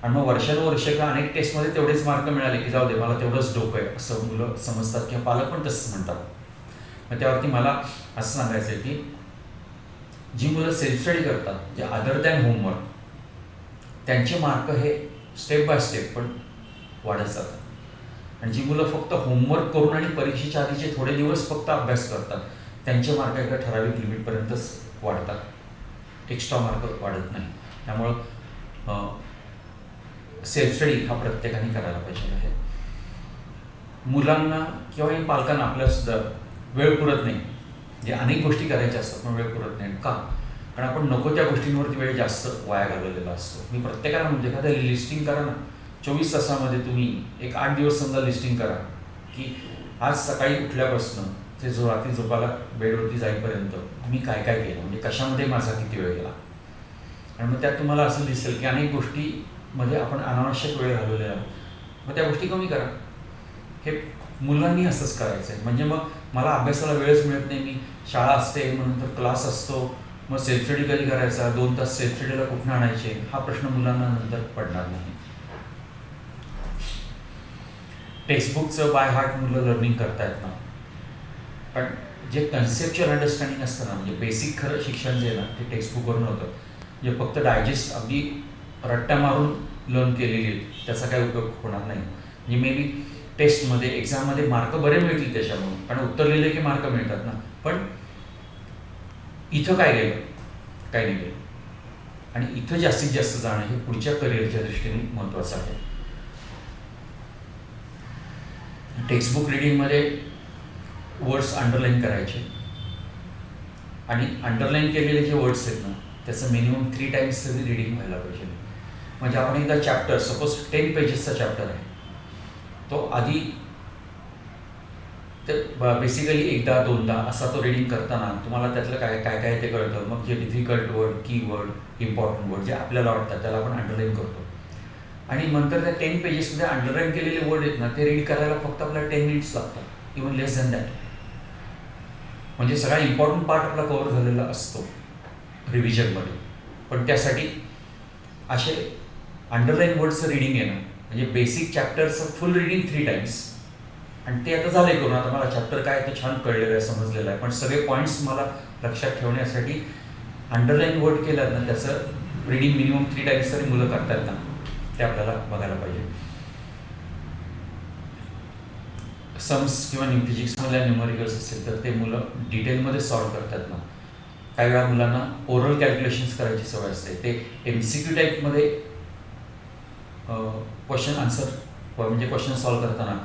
आणि मग वर्षानुवर्ष किंवा अनेक टेस्टमध्ये तेवढेच मार्क मिळाले की जाऊ दे, मला तेवढंच डोकं आहे असं मुलं समजतात, किंवा पालक पण तसंच म्हणतात. मग त्यावरती मला असं सांगायचं आहे की जी मुलं सेल्फ स्टडी करतात, जे अदर दॅन होमवर्क, त्यांचे मार्क हे स्टेप बाय स्टेप पण वाढत जातात, आणि जी मुलं फक्त होमवर्क करून आणि परीक्षेच्या आधीचे थोडे दिवस फक्त अभ्यास करतात, त्यांचे मार्क एका ठराविक लिमिटपर्यंतच वाढतात, एक्स्ट्रा मार्क वाढत नाही. त्यामुळं सेल्फ स्टडी हा प्रत्येकाने करायला पाहिजे आहे. मुलांना किंवा पालकांना आपल्यासुद्धा वेळ पुरत नाही, जे अनेक गोष्टी करायच्या असतात पण वेळ पुरत नाही. का? कारण आपण नको त्या गोष्टींवरती वेळ जास्त वाया घालवलेला असतो. मी प्रत्येकाला म्हणजे एखाद्या लिस्टिंग करा ना, 24 तासामध्ये तुम्ही एक 8 दिवस समजा लिस्टिंग करा की आज सकाळी उठल्यापासून ते रात्री झोपायला बेडवरती जाईपर्यंत मी काय काय केलं, म्हणजे कशामध्ये माझा किती वेळ गेला. आणि मग त्यात तुम्हाला असं दिसेल की अनेक गोष्टीमध्ये आपण अनावश्यक वेळ घालवलेला आहे. मग त्या गोष्टी कमी करा. हे मुलांनी असंच करायचं आहे. म्हणजे मग मला अभ्यासाला वेळच मिळत नाही, मी शाळा असते, मग नंतर क्लास असतो, मग सेल्फ स्टडी कधी करायचा, 2 तास सेल्फ स्टडीला कुठून आणायचे, हा प्रश्न मुलांना नंतर पडणार नाही. टेक्स्टबुकचं बाय हार्ट मुलं लर्निंग करतायत ना, पण जे कन्सेप्च्युअल अंडरस्टँडिंग असतं ना, म्हणजे बेसिक खरं शिक्षण जे आहे ना ते टेक्स्टबुकवरून होतं. जे फक्त डायजेस्ट अगदी रट्ट्या मारून लर्न केलेली आहेत त्याचा काही उपयोग होणार नाही. म्हणजे मे बी टेस्टमध्ये एक्झाममध्ये मार्क बरे मिळतील त्याच्यामुळे, कारण उत्तर लिहिले की मार्क मिळतात ना. पण इथं काय गेलं, काय नाही गेलं. आणि इथं जास्तीत जास्त जाणं हे पुढच्या करिअरच्या दृष्टीने महत्त्वाचं आहे. टेक्स्टबुक रिडिंगमध्ये वर्ड्स अंडरलाईन करायचे आणि अंडरलाईन केलेले जे वर्ड्स आहेत ना त्याचं मिनिमम 3 टाइम्स तरी रिडिंग व्हायला पाहिजे. म्हणजे आपण एकदा चॅप्टर, सपोज 10 पेजेसचा चॅप्टर आहे, तो आधी तर बेसिकली एकदा दोनदा असा तो रिडिंग करताना तुम्हाला त्यातलं काय काय काय ते कळतं. मग जे डिफिकल्ट वर्ड, की वर्ड, इम्पॉर्टंट वर्ड जे आपल्याला वाटतात त्याला आपण अंडरलाईन करतो. आणि नंतर त्या 10 पेजेसमध्ये अंडरलाईन केलेले वर्ड आहेत ना ते रीड करायला फक्त आपल्याला 10 मिनिट्स लागतात, इवन लेस दॅन दॅट. म्हणजे सगळा इम्पॉर्टंट पार्ट आपला कव्हर झालेला असतो रिव्हिजनमध्ये. पण त्यासाठी असे अंडरलाईन वर्डचं रिडिंग येणं, म्हणजे बेसिक चॅप्टरचं फुल रिडिंग 3 टाइम्स. आणि ते आता झाले करून, आता मला चॅप्टर काय ते छान कळलेलं आहे, समजलेलं आहे. पण सगळे पॉईंट्स मला लक्षात ठेवण्यासाठी अंडरलाईन वर्ड केलं ना त्याचं रिडिंग मिनिमम 3 टाइम्स तरी मुलं करतात ना, ते आपल्याला बघायला पाहिजे. सम्स किंवा फिजिक्समधल्या न्यूमरिकल्स असतील तर ते मुलं डिटेलमध्ये सॉल्व करतात ना. काही वेळा मुलांना ओरल कॅल्क्युलेशन्स करायची सवय असते, ते MCQ टाईपमध्ये क्वेश्चन आन्सर म्हणजे क्वेश्चन सॉल्व करताना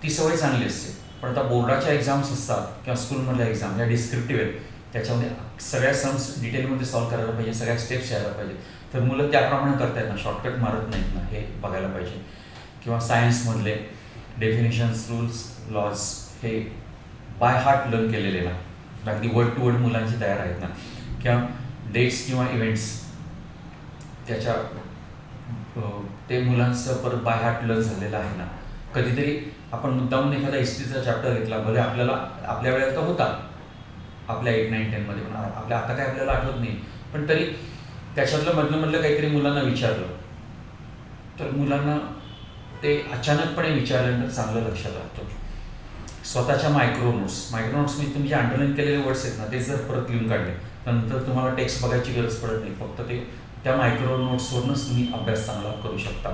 ती सवय चांगली असते. पण आता बोर्डाच्या एक्झाम्स असतात किंवा स्कूलमधल्या एक्झाम या डिस्क्रिप्टिव्ह आहेत, त्याच्यामध्ये सगळ्या सम्स डिटेलमध्ये सॉल्व करायला पाहिजे, सगळ्या स्टेप्स यायला पाहिजे. तर मुलं त्याप्रमाणे करतायत ना, शॉर्टकट मारत नाहीत ना, हे बघायला पाहिजे. किंवा सायन्समधले डेफिनेशन्स, रूल्स, लॉज हे बाय हार्ट लर्न केलेले ना, अगदी वर्ड टू वर्ड मुलांची तयार आहेत ना. किंवा डेट्स किंवा इव्हेंट्स त्याच्या ते मुलांचं परत बाय हार्ट लर्न झालेलं आहे ना. कधीतरी आपण मुद्दामून एखादा हिस्ट्रीचा चॅप्टर घेतला, भले आपल्या वेळेला तर होता आपल्या 8, 9, 10मध्ये, पण आपल्या आता काय आपल्याला आठवत नाही. पण तरी त्याच्यातलं मधलं काहीतरी मुलांना विचारलं तर मुलांना ते अचानकपणे विचारल्यानंतर चांगलं लक्षात राहतं. स्वतःच्या मायक्रो नोट्स म्हणजे तुम्ही जे अंडरलाईन केलेले वर्ड्स आहेत ना ते जर परत लिहून काढले नंतर तुम्हाला टेक्स्ट बघायची गरज पडत नाही, फक्त ते त्या मायक्रो नोट्सवरूनच तुम्ही अभ्यास चांगला करू शकता.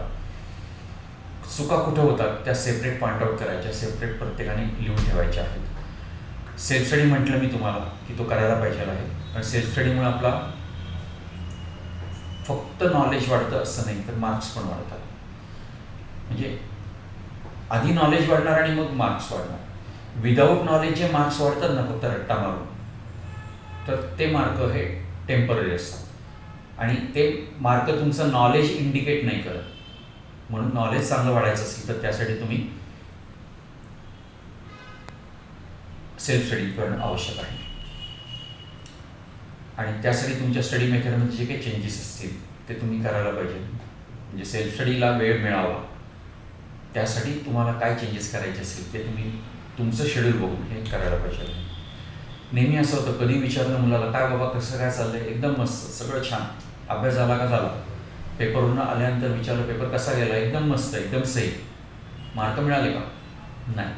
चुका कुठं होतात त्या सेपरेट पॉईंट आउट करायच्या, सेपरेट प्रत्येकाने लिहून ठेवायच्या आहेत. सेल्फ स्टडी म्हटलं मी तुम्हाला की तो करायला पाहिजे आहे, कारण सेल्फ स्टडीमुळे आपला फक्त नॉलेज वाढतं असं नाही तर मार्क्स पण वाढतात. म्हणजे आधी नॉलेज वाढणार आणि मग मार्क्स वाढणार. विदाऊट नॉलेज जे मार्क्स वाढतात ना फक्त रट्टा मारून, तर ते मार्क हे टेम्पररी असतात आणि ते मार्क तुमचं नॉलेज इंडिकेट नाही करत. म्हणून नॉलेज चांगलं वाढायचं असेल तर त्यासाठी तुम्ही सेल्फ स्टडी करणं आवश्यक आहे. आणि त्यासाठी तुमच्या स्टडी मेथडमध्ये जे काही चेंजेस असतील ते तुम्ही करायला पाहिजे. म्हणजे सेल्फ स्टडीला वेळ मिळावा त्यासाठी तुम्हाला काय चेंजेस करायचे असतील ते तुम्ही तुमचं शेड्यूल बघून हे करायला पाहिजे. नेहमी असं होतं, कधी विचारलं मुलाला काय बाबा कसं काय चाललंय, एकदम मस्त सगळं छान, अभ्यास झाला का झाला, पेपरवरून आल्यानंतर विचारलं पेपर कसा गेला, एकदम मस्त, एकदम सही, मार्क मिळाले का, नाही.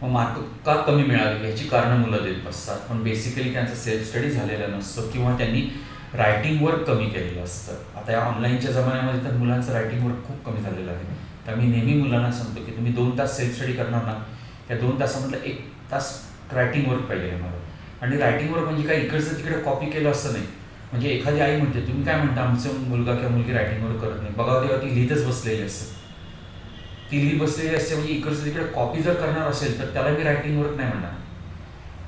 मग मार्क का कमी मिळाले याची कारणं मुलं देत बसतात, पण बेसिकली त्यांचं सेल्फ स्टडी झालेलं नसतं किंवा त्यांनी रायटिंग वर्क कमी केलेलं असतं. आता या ऑनलाईनच्या जमान्यामध्ये तर मुलांचं रायटिंग वर्क खूप कमी झालेलं आहे. तर मी नेहमी मुलांना सांगतो की तुम्ही 2 तास सेल्फ स्टडी करणार ना, त्या 2 तासामधलं 1 तास रायटिंग वर्क पाहिजे आहे मला. आणि रायटिंग वर्क म्हणजे काय इकडचं तिकडे कॉपी केलं असं नाही. म्हणजे एखादी आई म्हणते तुम्ही काय म्हणता आमचं मुलगा किंवा मुलगी रायटिंग वर्क करत नाही, बघावं तेव्हा ती लिहितच बसलेली असते. ती लिहित बसलेली असते म्हणजे इकडचं तिकडे कॉपी जर करणार असेल तर त्याला मी रायटिंग वर्क नाही म्हणणार.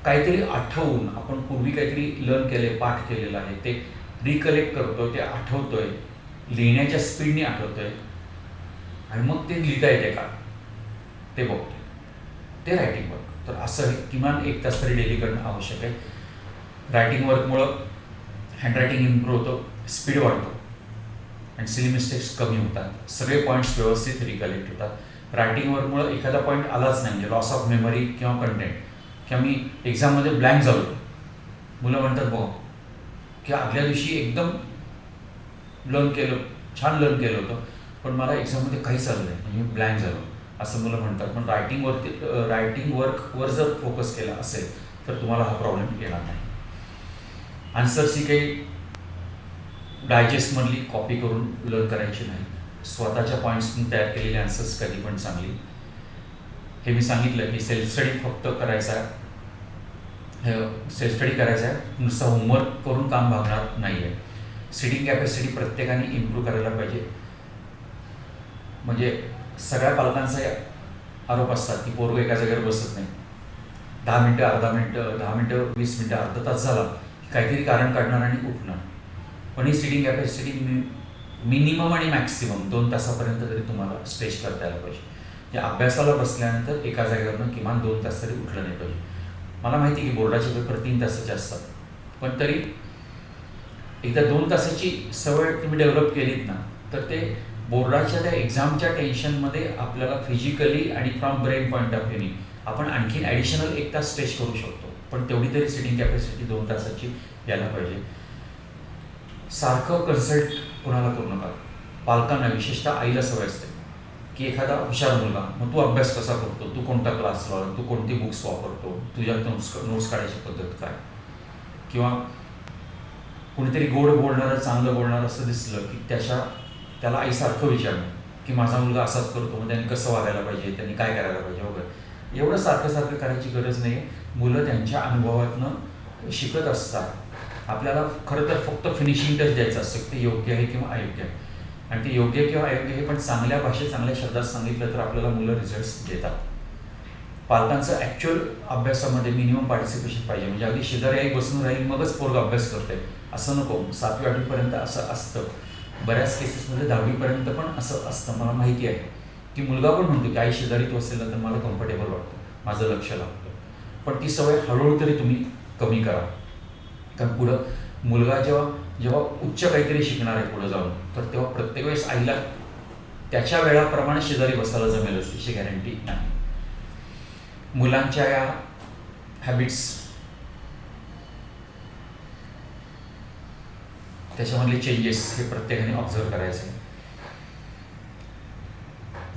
काहीतरी आठवून आपण पूर्वी काहीतरी लर्न केले, पाठ केलेलं आहे ते रिकलेक्ट करतोय, ते आठवतोय, लिहिण्याच्या स्पीडने आठवतोय आणि मग ते लिहिता येते का ते बघतोय, ते रायटिंग वर्क. तर असं किमान 1 तास तरी डेली करणं आवश्यक आहे. रायटिंग वर्कमुळं हँडरायटिंग इम्प्रूव्ह होतं, स्पीड वाढतो आणि सिली मिस्टेक्स कमी होतात, सगळे पॉईंट्स व्यवस्थित रिकलेक्ट होतात. रायटिंग वर्कमुळं एखादा पॉईंट आलाच नाही म्हणजे लॉस ऑफ मेमरी किंवा कंटेंट किंवा मी एक्झाममध्ये ब्लँक झालो, मुलं म्हणतात बघ की आदल्या दिवशी एकदम लर्न केलं, छान लर्न केलं होतं पण मला एक्झाममध्ये काहीच आलं नाही म्हणजे मी ब्लँक झालो. असं मुलं म्हणतात. पण रायटिंग वर्कवर जर फोकस केला असेल तर तुम्हाला हा प्रॉब्लेम येणार नाही. आन्सर्स ही काही डायजेस्टमधली कॉपी करून लर्न करायची नाही. स्वतःच्या पॉईंट्सनी तयार केलेली आन्सर्स कधी पण चांगली. हे मी सांगितलं की सेल्फ स्टडी फक्त करायचा आहे, नुसतं होमवर्क करून काम भागणार नाही आहे. सिटिंग कॅपॅसिटी प्रत्येकाने इम्प्रूव्ह करायला पाहिजे. म्हणजे सगळ्या पालकांचा आरोप असतात की पोरगं एका जागेवर बसत नाही. 10 मिनटं, अर्धा मिनटं, 10 मिनटं, 20 मिनटं, अर्धा तास झाला काहीतरी कारण काढणार आणि उठणार. पण ही सिटिंग कॅपॅसिटी मिनिमम आणि मॅक्सिमम 2 तासापर्यंत तरी तुम्हाला स्ट्रेच करता यायला पाहिजे. या अभ्यासाला बसल्यानंतर एका जागेवरनं किमान 2 तास तरी उठलं नाही पाहिजे. मला माहिती की बोर्डाचे पेपर 3 तासाचे असतात, पण तरी एकदा 2 तासाची सवय तुम्ही डेव्हलप केलीत ना तर ते बोर्डाच्या त्या एक्झामच्या टेन्शनमध्ये आपल्याला फिजिकली आणि फ्रॉम ब्रेन पॉईंट ऑफ व्ह्यूनी आपण आणखीन ॲडिशनल 1 तास स्ट्रेच करू शकतो. पण तेवढी तरी सिटिंग कॅपॅसिटी 2 तासाची यायला पाहिजे. सारखं कन्सल्ट कोणाला करू नका. पालकांना, विशेषतः आईला सवय असते की एखादा हुशार मुलगा, मग तू अभ्यास कसा करतो, तू कोणता क्लास लाव, तू कोणती बुक्स वापरतो, तुझ्या नोट्स काढायची पद्धत काय, किंवा कुणीतरी गोड बोलणारं, चांगलं बोलणारं असं दिसलं की त्याला आईसारखं विचारणं की माझा मुलगा असाच करतो, मग त्यांनी कसं वागायला पाहिजे, त्यांनी काय करायला पाहिजे वगैरे. एवढं सारखं करायची गरज नाही. मुलं त्यांच्या अनुभवातनं शिकत असतात. आपल्याला खरं तर फक्त फिनिशिंग टच द्यायचं असतं, ते योग्य आहे किंवा अयोग्य आहे. आणि ते योग्य किंवा अयोग्य हे पण चांगल्या भाषेत, चांगल्या शब्दात सांगितलं तर आपल्याला मुलं रिझल्ट्स देतात. पालकांचं ॲक्च्युअल अभ्यासामध्ये मिनिमम पार्टिसिपेशन पाहिजे. म्हणजे अगदी शेजारी आई बसून राहील मगच पोरगा अभ्यास करते असं नको. 7वी 8वीपर्यंत असं असतं. बऱ्याच केसेसमध्ये 10वीपर्यंत पण असं असतं. मला माहिती आहे की मुलगा पण म्हणतो की आई शेजारी तू असेल ना तर मला कम्फर्टेबल वाटतं, माझं लक्ष लागतं. पण ती सवय हळूहळू तरी तुम्ही कमी करा. कारण पुढं मुलगा जेव्हा उच्च काहीतरी शिकणार आहे पुढं जाऊन, तर तेव्हा प्रत्येक वेळेस आईला त्याच्या वेळाप्रमाणे शेजारी बसायला जमेलच याची गॅरंटी नाही. मुलांच्या या हॅबिट्स, त्याच्यामधले चेंजेस हे प्रत्येकाने ऑब्झर्व करायचे.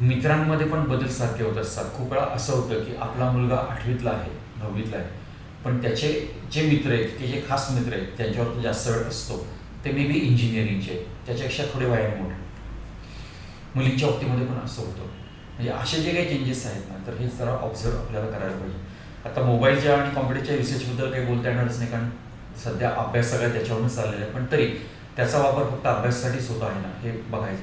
मित्रांमध्ये पण बदल सारखे होत असतात. खूप वेळा असं होतं की आपला मुलगा 8वीतला आहे, 9वीतला आहे, पण त्याचे जे मित्र आहेत, की जे खास मित्र आहेत त्यांच्यावर तो जास्त वेळ असतो, ते मे बी इंजिनिअरिंगचे, त्याच्यापेक्षा थोडे वयाने मोठे. मुलींच्या बाबतीमध्ये पण असं होतं. म्हणजे असे जे काही चेंजेस आहेत ना, तर हे जरा ऑब्झर्व आपल्याला करायला पाहिजे. आता मोबाईलच्या आणि कॉम्प्युटरच्या रिसर्चबद्दल काही बोलता येणारच नाही, कारण सध्या अभ्यास सगळ्या त्याच्यावरूनच चाललेला आहे. पण तरी त्याचा वापर फक्त अभ्यासासाठीच होतो आहे ना हे बघायचं.